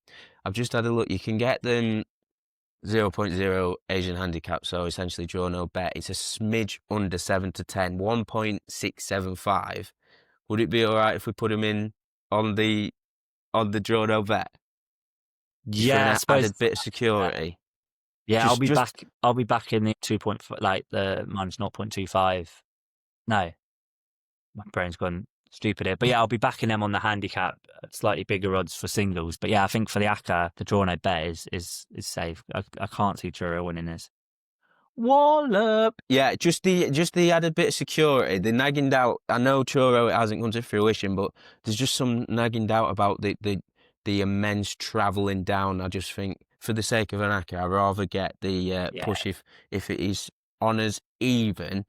I've just had a look, you can get them 0.0 Asian handicap, so essentially draw no bet. It's a smidge under 7 to 10, 1.675. Would it be all right if we put him in on the draw no bet? Just for Yeah, I an suppose. added bit of security. Yeah, Just I'll be back in the 2.5, like the minus 0.25. No, my brain's gone stupid here. But yeah, I'll be backing them on the handicap, slightly bigger odds for singles. But yeah, I think for the ACCA, the draw no bet is safe. I can't see Truro winning this. Wallop. Yeah, just the added bit of security. The nagging doubt. I know Truro, it hasn't come to fruition, but there's just some nagging doubt about the immense travelling down. I just think, for the sake of an ACCA, I'd rather get the push if it is honours even.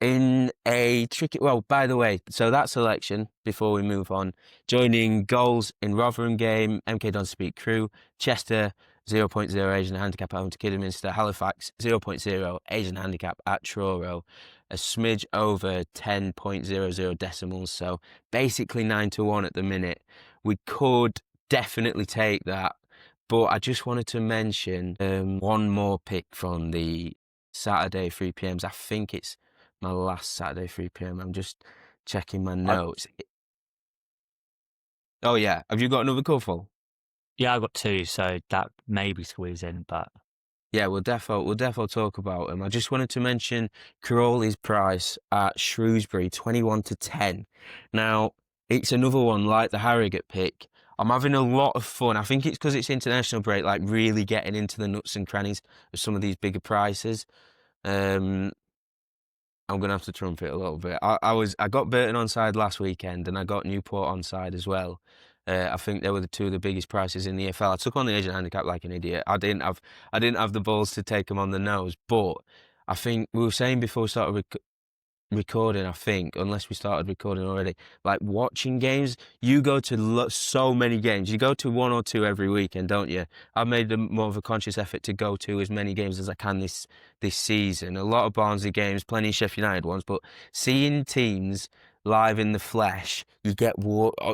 In a tricky, well, by the way, so that selection, before we move on, joining goals in Rotherham game, MK Dons beat Crewe, Chester 0.0 Asian handicap at home to Kidderminster, Halifax 0.0 Asian handicap at Truro, a smidge over 10.00 decimals, so basically 9 to 1 at the minute. We could definitely take that, but I just wanted to mention one more pick from the Saturday 3 p.m s. I think it's my last Saturday 3 p.m. I'm just checking my notes. Oh yeah, have you got another couple? Yeah, I've got two, so that maybe squeeze in, but Yeah, we'll defo talk about them. I just wanted to mention Crawley's price at Shrewsbury, 21 to 10. Now, it's another one like the Harrogate pick. I'm having a lot of fun. I think it's because it's international break, like really getting into the nuts and crannies of some of these bigger prices. I'm gonna have to trump it a little bit. I got Burton on side last weekend, and I got Newport on side as well. I think they were the two of the biggest prices in the EFL. I took on the Asian handicap like an idiot. I didn't have the balls to take them on the nose, but I think we were saying before we started recording, I think, unless we started recording already, like watching games, you go to so many games. You go to one or two every weekend, don't you? I've made more of a conscious effort to go to as many games as I can this season. A lot of Barnsley games, plenty of Sheffield United ones, but seeing teams live in the flesh, you get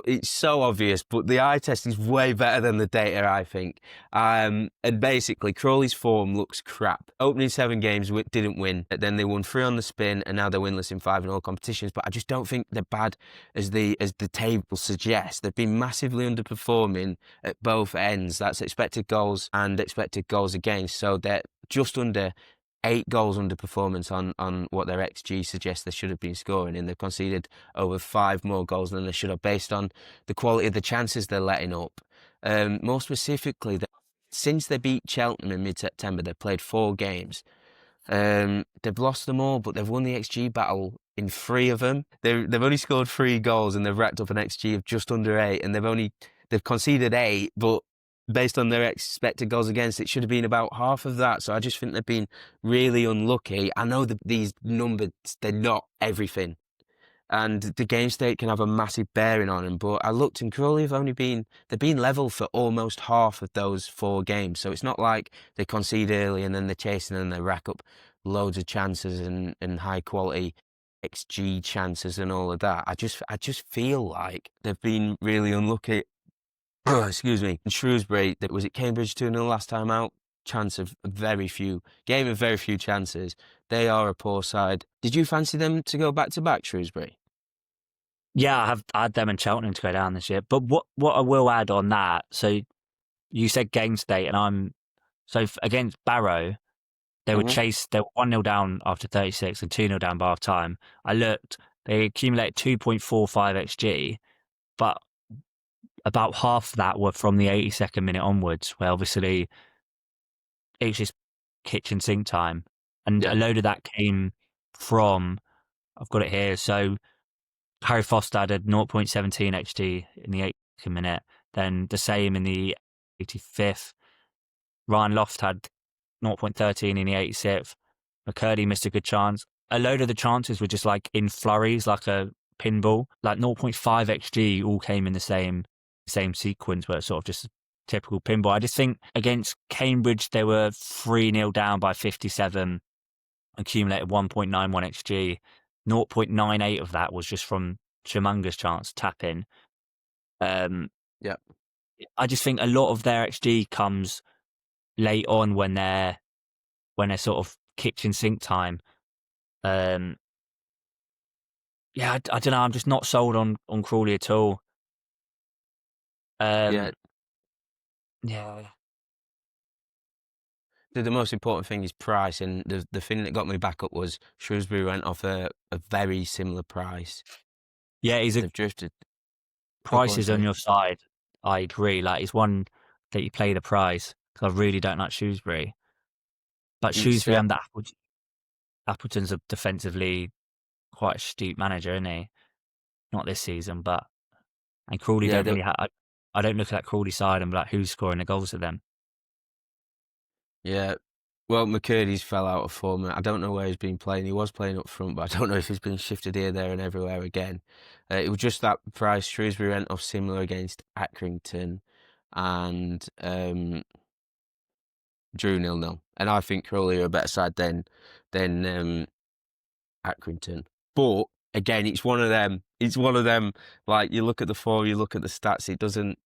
it's so obvious, but the eye test is way better than the data, I think. And basically, Crawley's form looks crap. Opening 7 games, didn't win. Then they won 3 on the spin, and now they're winless in 5 in all competitions. But I just don't think they're bad as the table suggests. They've been massively underperforming at both ends. That's expected goals and expected goals against. So they're just under 8 goals underperformance on what their XG suggests they should have been scoring, and they've conceded over 5 more goals than they should have based on the quality of the chances they're letting up. More specifically, since they beat Cheltenham in mid-September, they've played 4 games. They've lost them all, but they've won the XG battle in 3 of them. They've only scored 3 goals, and they've racked up an XG of just under 8, and they've conceded 8, but based on their expected goals against, it should have been about half of that. So I just think they've been really unlucky. I know that these numbers, they're not everything, and the game state can have a massive bearing on them. But I looked, and Crawley they've been level for almost half of those 4 games. So it's not like they concede early and then they're chasing and they rack up loads of chances and high quality XG chances and all of that. I just feel like they've been really unlucky. Excuse me. In Shrewsbury, was it Cambridge 2-0 last time out? Game of very few chances. They are a poor side. Did you fancy them to go back to back, Shrewsbury? yeah, I had them and Cheltenham to go down this year. But what I will add on that, so you said game state, and against Barrow, they were chased. They were 1-0 down after 36 and 2-0 down by half time. I looked, they accumulated 2.45 XG, but about half of that were from the 82nd minute onwards, where obviously it's just kitchen sink time. And a load of that came from, I've got it here. So Harry Foster had a 0.17 XG in the 80th minute, then the same in the 85th. Ryan Loft had 0.13 in the 86th. McCurdy missed a good chance. A load of the chances were just like in flurries, like a pinball. Like 0.5 XG all came in the same sequence, but sort of just typical pinball. I just think against Cambridge, they were 3-0 down by 57, accumulated 1.91 XG. 0.98 of that was just from humongous chance tap in. Yeah. I just think a lot of their XG comes late on when they're sort of kitchen sink time. Yeah, I don't know. I'm just not sold on Crawley at all. Yeah. Yeah. The most important thing is price, and the thing that got me back up was Shrewsbury went off a very similar price. Yeah, They've drifted. price is on Sorry. your side. I agree. Like, it's one that you play the price, because I really don't like Shrewsbury. But Shrewsbury and Appleton's a defensively quite astute manager, isn't he? Not this season, and Crawley Yeah, don't really I don't look at that Crawley side and be like, who's scoring the goals for them? yeah. Well, McCurdy's fell out of form. I don't know where he's been playing. He was playing up front, but I don't know if he's been shifted here, there, and everywhere again. It was just that price. Shrewsbury went off similar against Accrington, and drew 0-0. And I think Crawley are a better side than Accrington. But again, it's one of them. It's one of them. Like, you look at the form, you look at the stats. It doesn't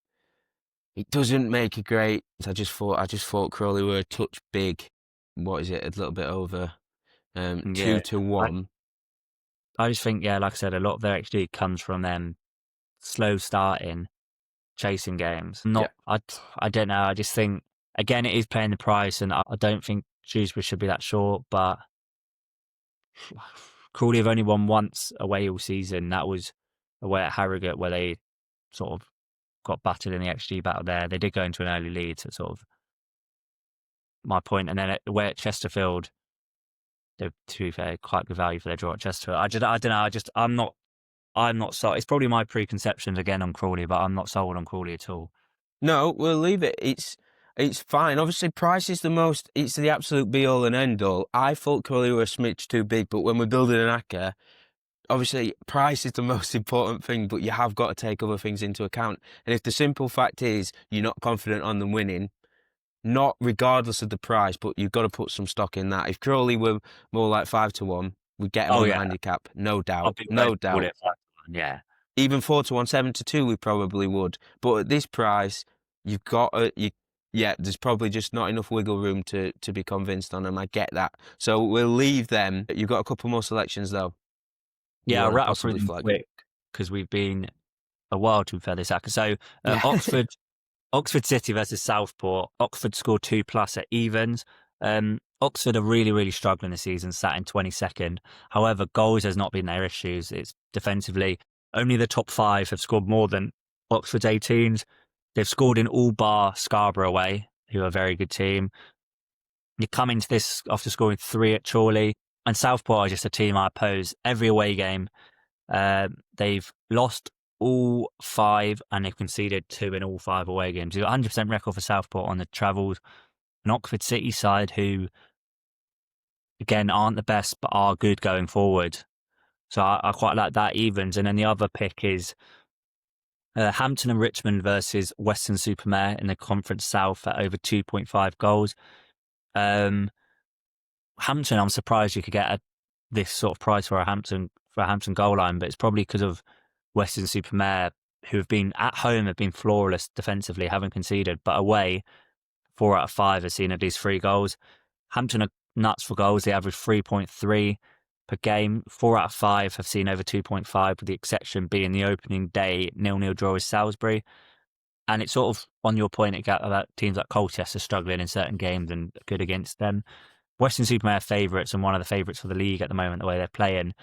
make a great. I just thought Crawley were a touch big. What is it? A little bit over 2-1. I just think, yeah, like I said, a lot of their XG comes from them slow starting, chasing games. I don't know. I just think, again, it is paying the price, and I don't think Shrewsbury should be that short, but Crawley have only won once away all season. That was away at Harrogate, where they sort of got battered in the XG battle there. They did go into an early lead, so sort of my point. And then away at Chesterfield, they're, to be fair, quite good value for their draw at Chesterfield. I don't know. I'm not sold. It's probably my preconceptions again on Crawley, but I'm not sold on Crawley at all. No, we'll leave it. It's fine. Obviously, price is it's the absolute be all and end all. I thought Crawley were a smidge too big, but when we're building an ACCA, obviously price is the most important thing, but you have got to take other things into account. And if the simple fact is you're not confident on them winning, not regardless of the price, but you've got to put some stock in that. If Crawley were more like 5-1, we'd get them on the handicap, no doubt. No doubt. Yeah. Even 4-1, 7-2, we probably would. But at this price, you've got there's probably just not enough wiggle room to be convinced on them. I get that. So we'll leave them. You've got a couple more selections though. Yeah, I'll rattle through them quick because we've been a while to fair this ACCA. So Oxford City versus Southport. Oxford scored 2+ at evens. Oxford are really, really struggling this season, sat in 22nd. However, goals has not been their issues. It's defensively. Only the top 5 have scored more than Oxford's 18s. They've scored in all bar Scarborough away, who are a very good team. You come into this after scoring 3 at Chorley, and Southport are just a team I oppose every away game. They've lost all 5 and they've conceded 2 in all 5 away games. You've got 100% record for Southport on the travels. An Oxford City side who, again, aren't the best but are good going forward. So I quite like that evens. And then the other pick is Hampton and Richmond versus Weston-super-Mare in the Conference South at over 2.5 goals. Hampton, I'm surprised you could get this sort of price for a Hampton goal line, but it's probably because of Weston-super-Mare, who have been at home, have been flawless defensively, haven't conceded, but away, 4 out of 5 have seen at least 3 goals. Hampton are nuts for goals. They average 3.3 per game. 4 out of 5 have seen over 2.5, with the exception being the opening day 0-0 draw with Salisbury. And it's sort of on your point about teams like Colchester struggling in certain games and good against them. Weston-super-Mare favourites and one of the favourites for the league at the moment, the way they're playing.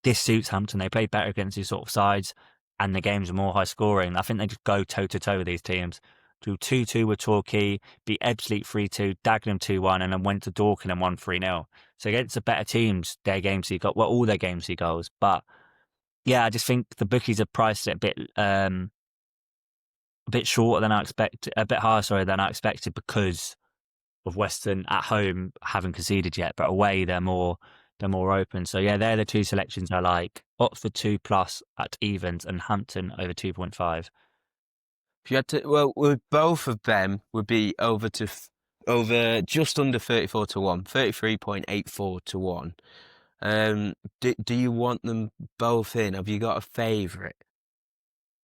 This suits Hampton. They play better against these sort of sides and the games are more high scoring. I think they just go toe to toe with these teams. Drew 2-2 with Torquay, beat Ebbsfleet 3-2, Dagenham 2-1, and then went to Dorking and won 3-0. So against the better teams, their games see goals. Well, all their games see goals. But yeah, I just think the bookies have priced it a bit shorter than I expected, a bit higher, sorry, than I expected because of Western at home haven't conceded yet, but away they're more open. So yeah, they're the two selections I like: Oxford 2+ at evens and Hampton over 2.5. If you had to, well, with both of them would be over just under 34 to 1, 33.84 to 1. Do you want them both in? Have you got a favourite?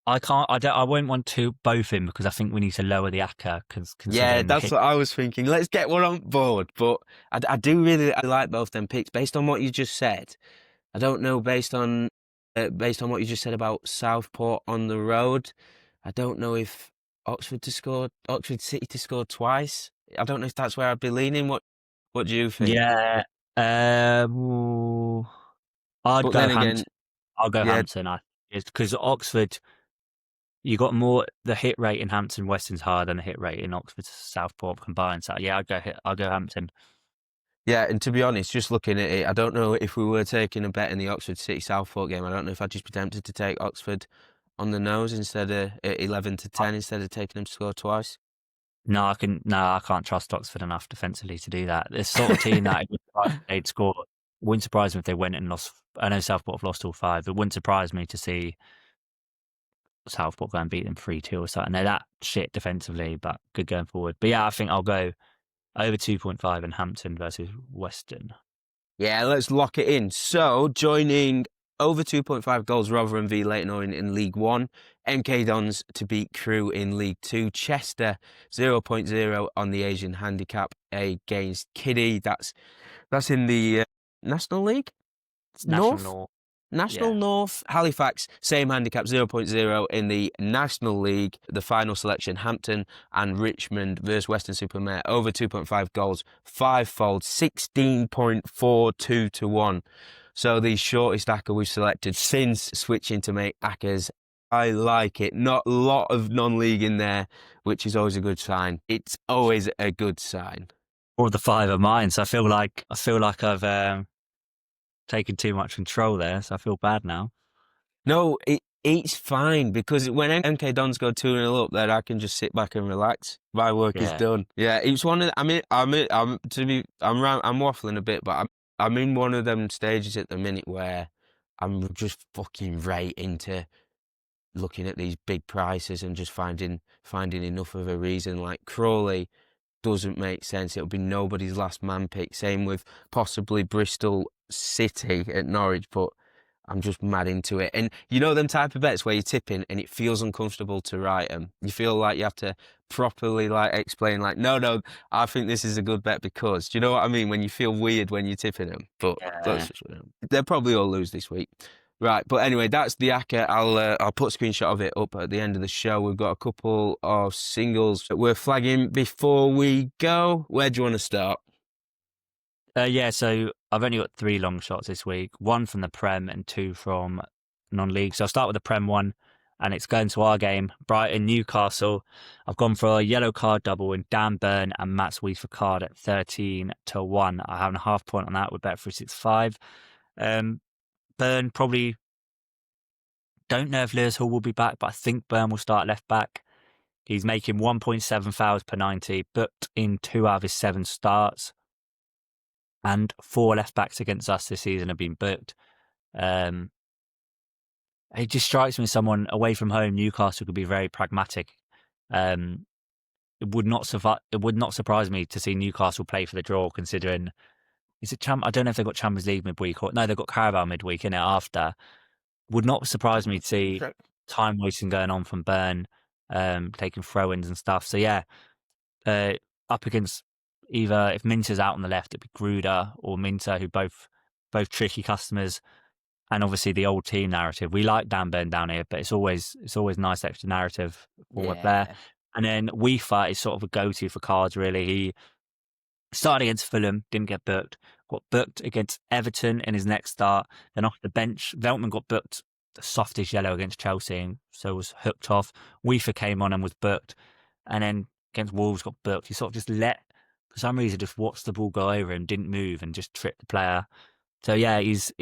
I can't. I won't want to both in because I think we need to lower the ACCA Yeah, considering the that's hit. what I was thinking. Let's get one on board. But I do really like both them picks based on what you just said. I don't know based on what you just said about Southport on the road. I don't know if Oxford City to score twice. I don't know if that's where I'd be leaning. What do you think? Yeah. Ooh, I'd But go then again, Hampton. I'll go yeah, Hampton. Because Oxford, you got more. The hit rate in Hampton Western's higher than the hit rate in Oxford Southport combined. So yeah, I'll go Hampton. yeah. And to be honest, just looking at it, I don't know if we were taking a bet in the Oxford City Southport game. I don't know if I'd just be tempted to take Oxford on the nose instead of 11-10 instead of taking them to score twice. No, I can't trust Oxford enough defensively to do that. This sort of team that they'd score. Wouldn't surprise me if they went and lost. I know Southport have lost all 5. It wouldn't surprise me to see Southport go and beat them 3-2 or something. They're that shit defensively, but good going forward. But yeah, I think I'll go over 2.5 in Hampton versus Western. Yeah, let's lock it in. So, joining over 2.5 goals, Rotherham v Leyton Orient in League One, MK Dons to beat Crewe in League Two, Chester 0.0 on the Asian handicap against Kiddie. That's in the National League? It's National North? Law. National Yeah. North, Halifax, same handicap 0.0 in the National League. The final selection, Hampton and Richmond versus Western Supermare, over 2.5 goals, 5-fold, 16.42 to 1. So the shortest ACCA we've selected since switching to make ACCAs. I like it. Not a lot of non-league in there, which is always a good sign. It's always a good sign. All the 5 are mine, so I feel like I've taken too much control there, so I feel bad now. No, it's fine because when MK Dons go 2-0 up there, I can just sit back and relax. My work is Yeah. done. Yeah, it's one of. I'm waffling a bit, but I'm in one of them stages at the minute where I'm just fucking right into looking at these big prices and just finding enough of a reason. Like Crawley doesn't make sense. It'll be nobody's last man pick. Same with possibly Bristol City at Norwich, but I'm just mad into it. And you know them type of bets where you're tipping and it feels uncomfortable to write them. You feel like you have to properly like explain like, no, I think this is a good bet because. Do you know what I mean? When you feel weird when you're tipping them. But Yeah. they'll probably all lose this week. Right, but anyway, that's the ACCA. I'll put a screenshot of it up at the end of the show. We've got a couple of singles that we're flagging before we go. Where do you want to start? Yeah, so I've only got 3 long shots this week, 1 from the Prem and 2 from non-league. So I'll start with the Prem one, and it's going to our game, Brighton, Newcastle. I've gone for a yellow card double in Dan Burn and Matt Sweet for card at 13 to 1. I have a half point on that with Bet365. Burn probably, don't know if Lewis Hall will be back, but I think Burn will start left back. He's making 1.7 fouls per 90, booked in 2 out of his 7 starts. And 4 left backs against us this season have been booked. It just strikes me as someone away from home. Newcastle could be very pragmatic. It would not surprise me to see Newcastle play for the draw. Considering I don't know if they've got Champions League midweek or no, they've got Carabao midweek in it after. Would not surprise me to see time wasting going on from Burn, taking throw-ins and stuff. So yeah, up against either if Minter's out on the left, it'd be Gruder or Minter, who both tricky customers, and obviously the old team narrative. We like Dan Burn down here, but it's always nice extra narrative forward there. And then Weefa is sort of a go-to for cards. Really, he started against Fulham, didn't get booked. Got booked against Everton in his next start. Then off the bench, Veltman got booked the softest yellow against Chelsea, and so was hooked off. Weefa came on and was booked, and then against Wolves got booked. He sort of just let for some reason just watched the ball go over him, didn't move, and just tripped the player. So yeah, he's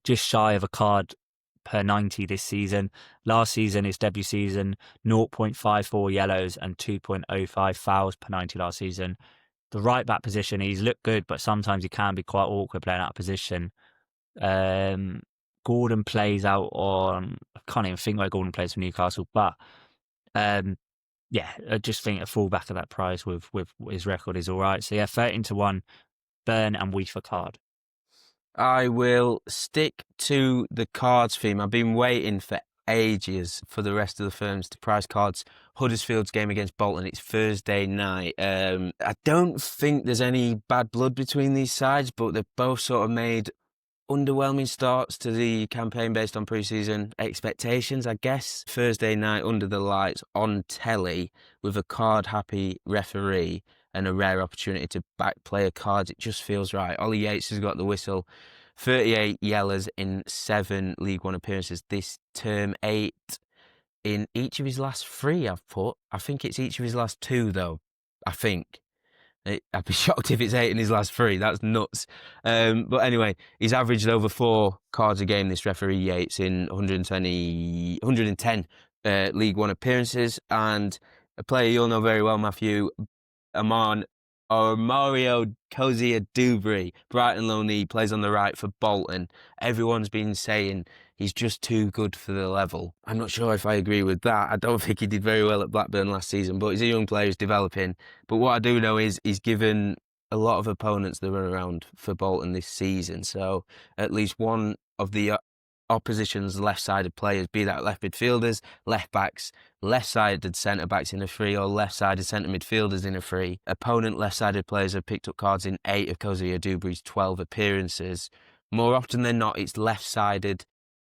just shy of a card per 90 this season. Last season, his debut season, 0.54 yellows and 2.05 fouls per 90 last season. The right back position, he's looked good, but sometimes he can be quite awkward playing out of position. Gordon plays out on, I can't even think where Gordon plays for Newcastle, but yeah, I just think a fullback at that price with his record is all right. So yeah, 13-1, Burn and Wee for card. I will stick to the cards theme. I've been waiting for ages for the rest of the firms to price cards. Huddersfield's game against Bolton, it's Thursday night. I don't think there's any bad blood between these sides, but they've both sort of made underwhelming starts to the campaign based on pre-season expectations, I guess. Thursday night under the lights on telly with a card-happy referee and a rare opportunity to back player cards. It just feels right. Ollie Yates has got the whistle. 38 yellows in 7 League One appearances this term, 8 in each of his last 3 I've put. I think it's each of his last 2 though, I think. I'd be shocked if it's 8 in his last 3. That's nuts. But anyway, he's averaged over 4 cards a game, this referee Yates, in 110 League One appearances. And a player you'll know very well, Matthew, Mario Cozier-Dubry, Brighton loanee, plays on the right for Bolton. Everyone's been saying he's just too good for the level. I'm not sure if I agree with that. I don't think he did very well at Blackburn last season, but he's a young player, he's developing. But what I do know is he's given a lot of opponents the run around for Bolton this season. So at least one of the opposition's left-sided players, be that left midfielders, left backs, left-sided centre-backs in a free, or left-sided centre midfielders in a free. Opponent left-sided players have picked up cards in 8 of Cozier-Dubry's 12 appearances. More often than not, it's left-sided,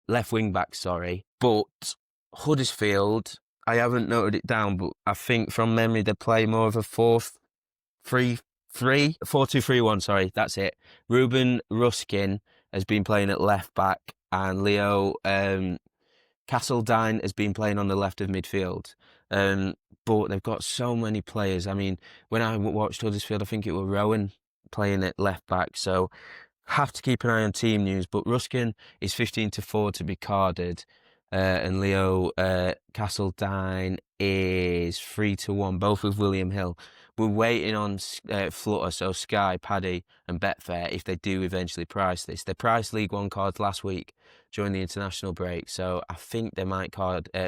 left wing-back, sorry. But Huddersfield, I haven't noted it down, but I think from memory they play more of a 4-2-3-1, sorry, that's it. Ruben Ruskin has been playing at left-back, and Leo Castledine has been playing on the left of midfield. But they've got so many players. I mean, when I watched Huddersfield, I think it was Rowan playing at left back. So have to keep an eye on team news. But Ruskin is 15-4 to be carded. And Leo Castledine is 3-1, both with William Hill. We're waiting on Flutter, so Sky, Paddy and Betfair, if they do eventually price this. They priced League One cards last week during the international break, so I think they might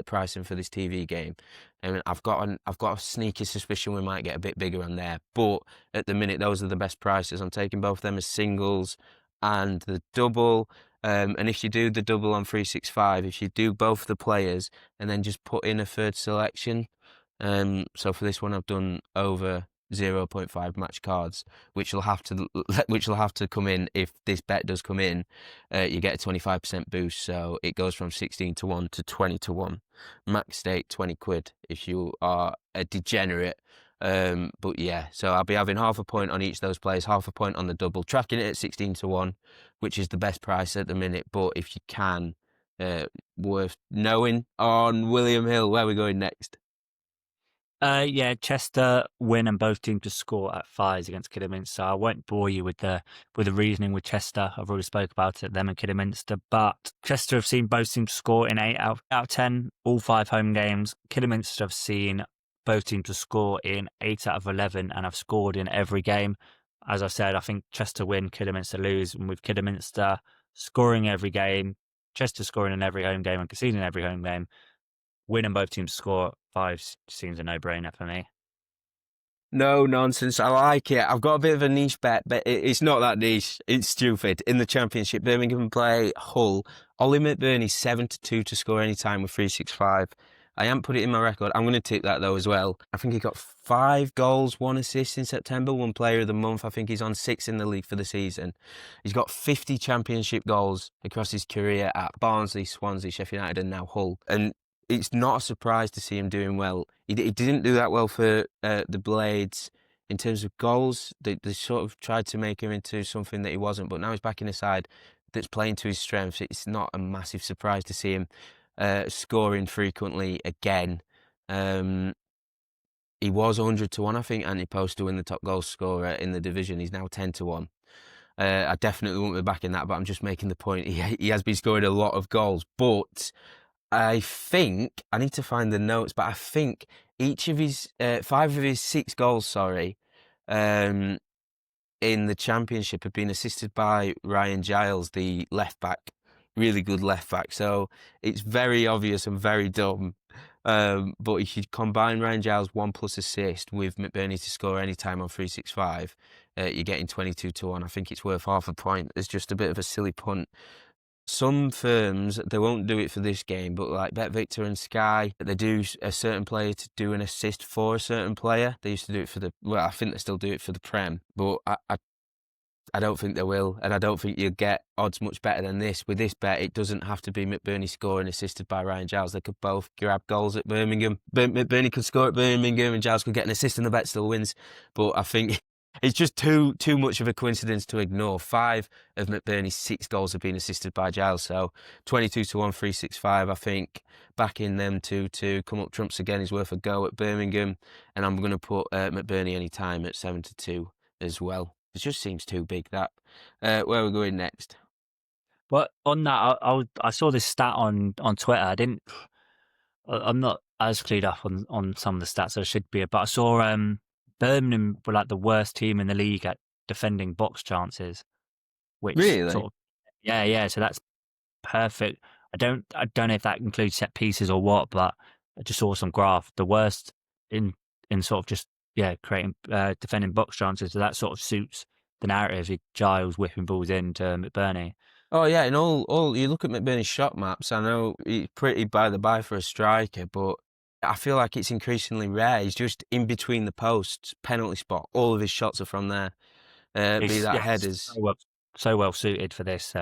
price him for this TV game. And I've got a sneaky suspicion we might get a bit bigger on there. But at the minute, those are the best prices. I'm taking both of them as singles and the double. And if you do the double on 365, if you do both the players and then just put in a third selection, so for this one I've done over 0.5 match cards, which will have to come in if this bet does come in. You get a 25% boost, so it goes from 16-1 to 20-1. Max stake £20 if you are a degenerate. But yeah, so I'll be having half a point on each of those players, half a point on the double, tracking it at 16-1, which is the best price at the minute. But if you can, worth knowing on William Hill. Where are we going next? Yeah, Chester win and both teams to score at 5s against Kidderminster. I won't bore you with the reasoning with Chester. I've already spoke about it, them and Kidderminster. But Chester have seen both teams score in 8 out of 10, all 5 home games. Kidderminster have seen both teams to score in 8 out of 11 and have scored in every game. As I said, I think Chester win, Kidderminster lose. And with Kidderminster scoring every game, Chester scoring in every home game and conceding every home game, winning both teams to score 5 seems a no-brainer for me. No nonsense. I like it. I've got a bit of a niche bet, but it's not that niche. It's stupid. In the Championship, Birmingham play Hull. Ollie McBurney 7-2 to score any time with 365. I haven't put it in my record. I'm going to tick that though as well. I think he got 5 goals, 1 assist in September, 1 player of the month. I think he's on 6 in the league for the season. He's got 50 Championship goals across his career at Barnsley, Swansea, Sheffield United and now Hull. And it's not a surprise to see him doing well. He didn't do that well for the Blades in terms of goals. They sort of tried to make him into something that he wasn't, but now he's back in a side that's playing to his strengths. It's not a massive surprise to see him scoring frequently again. he was 100-1, I think, Anthony Post to win the top goal scorer in the division. He's now 10-1. I definitely won't be backing that, but I'm just making the point. He has been scoring a lot of goals, but I think I need to find the notes. But I think each of his 5 of his 6 goals, in the Championship have been assisted by Ryan Giles, the left back, really good left back. So it's very obvious and very dumb. But if you combine Ryan Giles' 1+ assist with McBurney to score any time on 365, you're getting 22-1. I think it's worth half a point. It's just a bit of a silly punt. Some firms, they won't do it for this game, but like BetVictor and Sky, they do a certain player to do an assist for a certain player. They used to do it for I think they still do it for the Prem, but I don't think they will, and I don't think you'll get odds much better than this. With this bet, it doesn't have to be McBurney scoring assisted by Ryan Giles. They could both grab goals at Birmingham. McBurney could score at Birmingham and Giles could get an assist and the bet still wins. But I think it's just too much of a coincidence to ignore. 5 of McBurney's 6 goals have been assisted by Giles. So 22-1, 365. I think backing them to come up trumps again is worth a go at Birmingham. And I'm going to put McBurney any time at 7-2 as well. It just seems too big, that. Where are we going next? Well, on that, I saw this stat on Twitter. I'm not as clued up on some of the stats as I should be, but I saw Birmingham were like the worst team in the league at defending box chances. Which Really? sort of, yeah. So that's perfect. I don't know if that includes set pieces or what, but I just saw some graph. The worst in sort of just creating defending box chances. So that sort of suits the narrative. Giles whipping balls into McBurney. Oh yeah, and all you look at McBurney's shot maps. I know he's pretty by the by for a striker, but I feel like it's increasingly rare. He's just in between the posts, penalty spot. All of his shots are from there. Be that headers. So well suited for this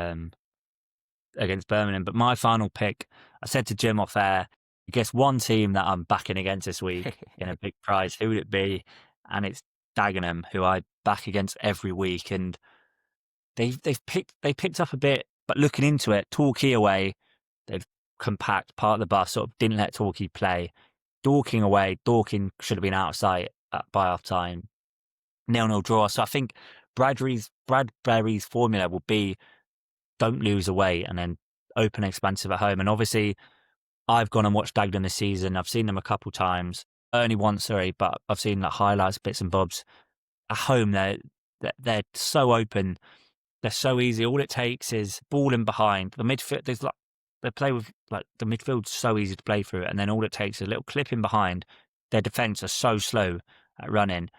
against Birmingham. But my final pick, I said to Jim off air, I guess one team that I'm backing against this week in a big prize, who would it be? And it's Dagenham, who I back against every week. And they picked up a bit, but looking into it, Torquay away, they've compact part of the bus, sort of didn't let Torquay play. Dorking away, Dorking should have been out of sight by half time. 0-0 draw. So I think Bradbury's formula will be don't lose away and then open expansive at home. And obviously, I've gone and watched Dagenham this season. I've seen them a couple times, only once, but I've seen like highlights, bits and bobs. At home, they're so open, they're so easy. All it takes is ball in behind the midfield. They play with the midfield's so easy to play through, and then all it takes is a little clip in behind. Their defence are so slow at running,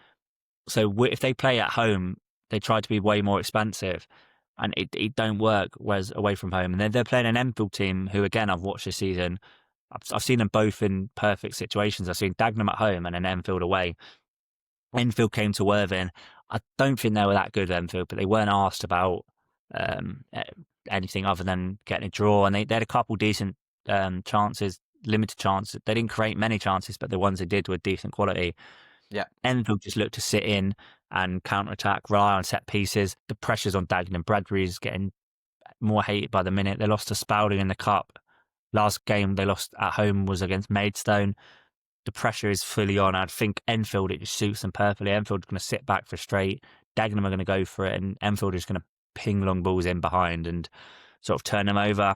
so if they play at home, they try to be way more expansive, and it don't work. Whereas away from home, and then they're playing an Enfield team who, again, I've watched this season. I've seen them both in perfect situations. I've seen Dagenham at home and then Enfield away. Enfield came to Worthing. I don't think they were that good, Enfield, but they weren't asked about anything other than getting a draw. And they had a couple decent chances, limited chances. They didn't create many chances, but the ones they did were decent quality. Yeah. Enfield just looked to sit in and counter-attack, rely on set pieces. The pressure's on Dagenham. Bradbury's getting more hated by the minute. They lost to Spalding in the Cup. Last game they lost at home was against Maidstone. The pressure is fully on. I think Enfield, it just suits them perfectly. Enfield's going to sit back for straight. Dagenham are going to go for it, and Enfield is going to ping long balls in behind and sort of turn them over.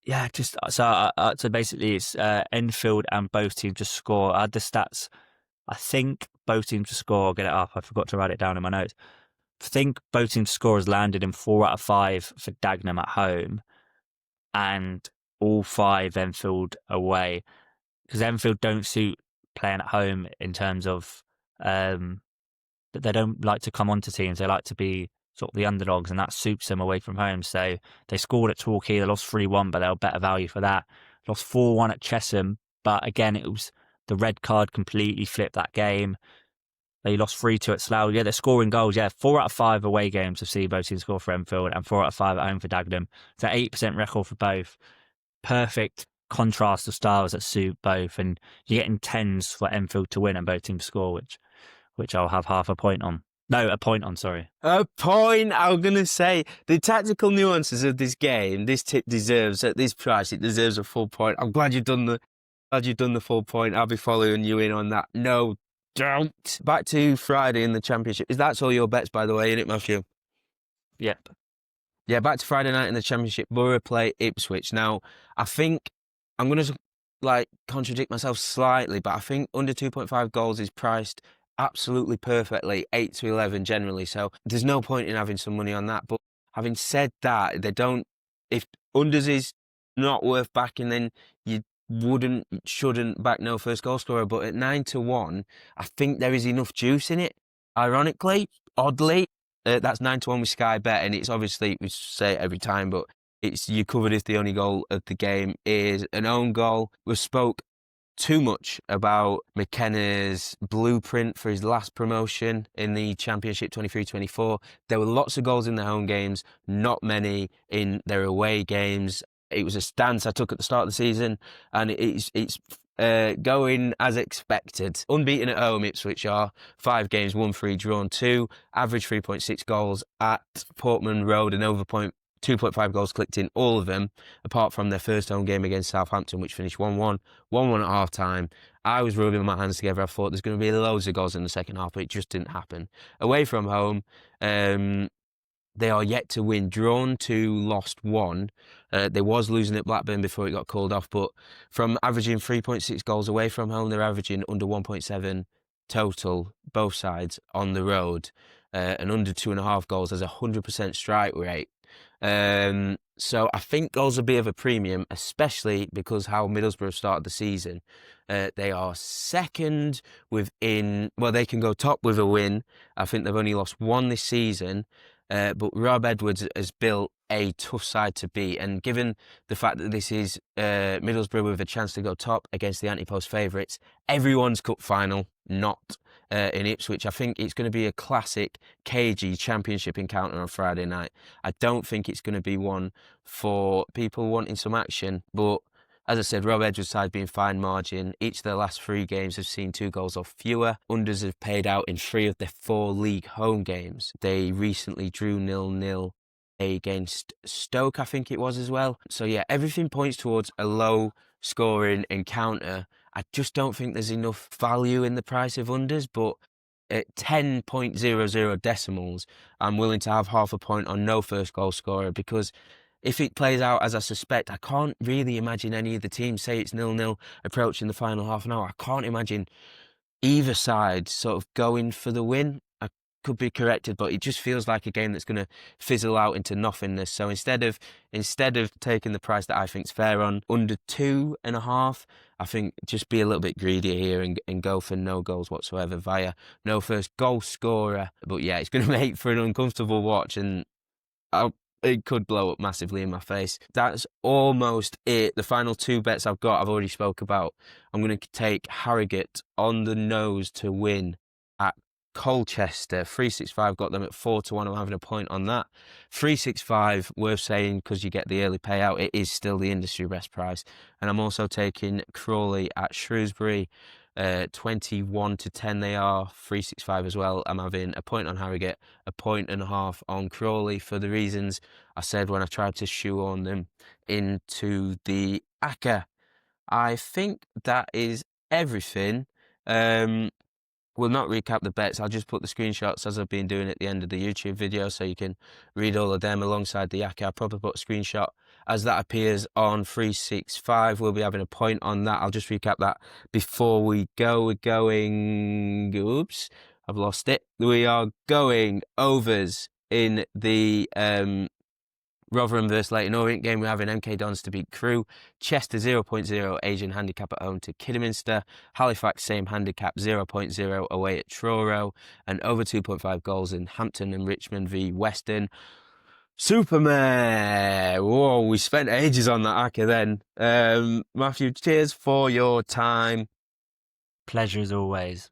Yeah, just so basically it's Enfield and both teams to score. I had the stats. I think both teams to score. I'll get it up. I forgot to write it down in my notes. I think both teams to score has landed in 4 out of 5 for Dagenham at home, and all 5 Enfield away. Because Enfield don't suit playing at home in terms of that they don't like to come onto teams. They like to be sort of the underdogs, and that suits them away from home. So they scored at Torquay. They lost 3-1, but they were better value for that. Lost 4-1 at Chesham, but again, it was the red card completely flipped that game. They lost 3-2 at Slough. Yeah, they're scoring goals. Yeah, 4 out of 5 away games have seen both teams score for Enfield, and 4 out of 5 at home for Dagenham. So 8% record for both. Perfect contrast of styles that suit both, and you're getting 10s for Enfield to win and both teams score, which I'll have half a point on. No, a point on, sorry. A point, I'm going to say. The tactical nuances of this game, this tip deserves, at this price, it deserves a full point. I'm glad you've done Glad you've done the full point. I'll be following you in on that. No doubt. Back to Friday in the Championship. That's all your bets, by the way, isn't it, Matthew? Yep. Yeah, back to Friday night in the Championship. Borough play Ipswich. Now, I think I'm going to contradict myself slightly, but I think under 2.5 goals is priced absolutely perfectly, 8 to 11 generally. So there's no point in having some money on that. But having said that, if unders is not worth backing, then you shouldn't back no first goal scorer. But at 9 to 1, I think there is enough juice in it. Ironically, oddly, that's 9 to 1 with Sky Bet, and it's obviously, we say it every time, but you covered if the only goal of the game is an own goal. We spoke too much about McKenna's blueprint for his last promotion in the Championship 23-24. There were lots of goals in the home games, not many in their away games. It was a stance I took at the start of the season, and it's going as expected. Unbeaten at home, Ipswich are 5 games, 1 3, drawn 2, average 3.6 goals at Portman Road, and over 2.5 goals clicked in all of them, apart from their first home game against Southampton, which finished 1-1, 1-1 at half time. I was rubbing my hands together. I thought there's going to be loads of goals in the second half, but it just didn't happen. Away from home, they are yet to win. Drawn 2, lost 1. They was losing at Blackburn before it got called off, but from averaging 3.6 goals away from home, they're averaging under 1.7 total, both sides, on the road, and under 2.5 goals as a 100% strike rate. So I think goals will be of a premium, especially because how Middlesbrough started the season. They are second they can go top with a win. I think they've only lost 1 this season. But Rob Edwards has built a tough side to beat, and given the fact that this is Middlesbrough with a chance to go top against the anti-post favourites, everyone's cup final, not in Ipswich. I think it's going to be a classic cagey Championship encounter on Friday night. I don't think it's going to be one for people wanting some action, but as I said, Rob Edwards' side being fine margin. Each of their last 3 games have seen 2 goals or fewer. Unders have paid out in 3 of their 4 league home games. They recently drew 0-0 against Stoke, I think it was, as well. So yeah, everything points towards a low scoring encounter. I just don't think there's enough value in the price of unders, but at 10.00 decimals, I'm willing to have half a point on no first goal scorer, because if it plays out as I suspect, I can't really imagine any of the teams, say it's 0-0 approaching the final half an hour, I can't imagine either side sort of going for the win. I could be corrected, but it just feels like a game that's going to fizzle out into nothingness. So instead of taking the price that I think's fair on under 2.5, I think just be a little bit greedy here and go for no goals whatsoever via no first goal scorer. But yeah, it's going to make for an uncomfortable watch, and it could blow up massively in my face. That's almost it. The final 2 bets I've got, I've already spoke about. I'm going to take Harrogate on the nose to win at Colchester. 365, got them at 4-1. I'm having a point on that. 365, worth saying because you get the early payout. It is still the industry best price. And I'm also taking Crawley at Shrewsbury. 21-10 they are, 365 as well. I'm having a point on Harrogate, 1.5 on Crawley for the reasons I said when I tried to shoehorn them into the ACCA. I think that is everything. We'll not recap the bets. I'll just put the screenshots as I've been doing at the end of the YouTube video so you can read all of them alongside the ACCA. I'll probably put a screenshot as that appears on 365. We'll be having a point on that. I'll just recap that before we go. We're going... Oops, I've lost it. We are going overs in the Rotherham versus Leyton Orient game. We're having MK Dons to beat Crewe. Chester 0.0 Asian handicap at home to Kidderminster. Halifax same handicap 0.0 away at Truro. And over 2.5 goals in Hampton and Richmond v Western. Superman! Whoa, we spent ages on that ACCA then. Matthew, cheers for your time. Pleasure as always.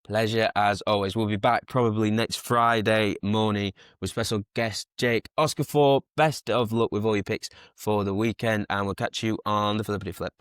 Pleasure as always. We'll be back probably next Friday morning with special guest Jake Oscar. Best of luck with all your picks for the weekend, and we'll catch you on the Flippity Flip.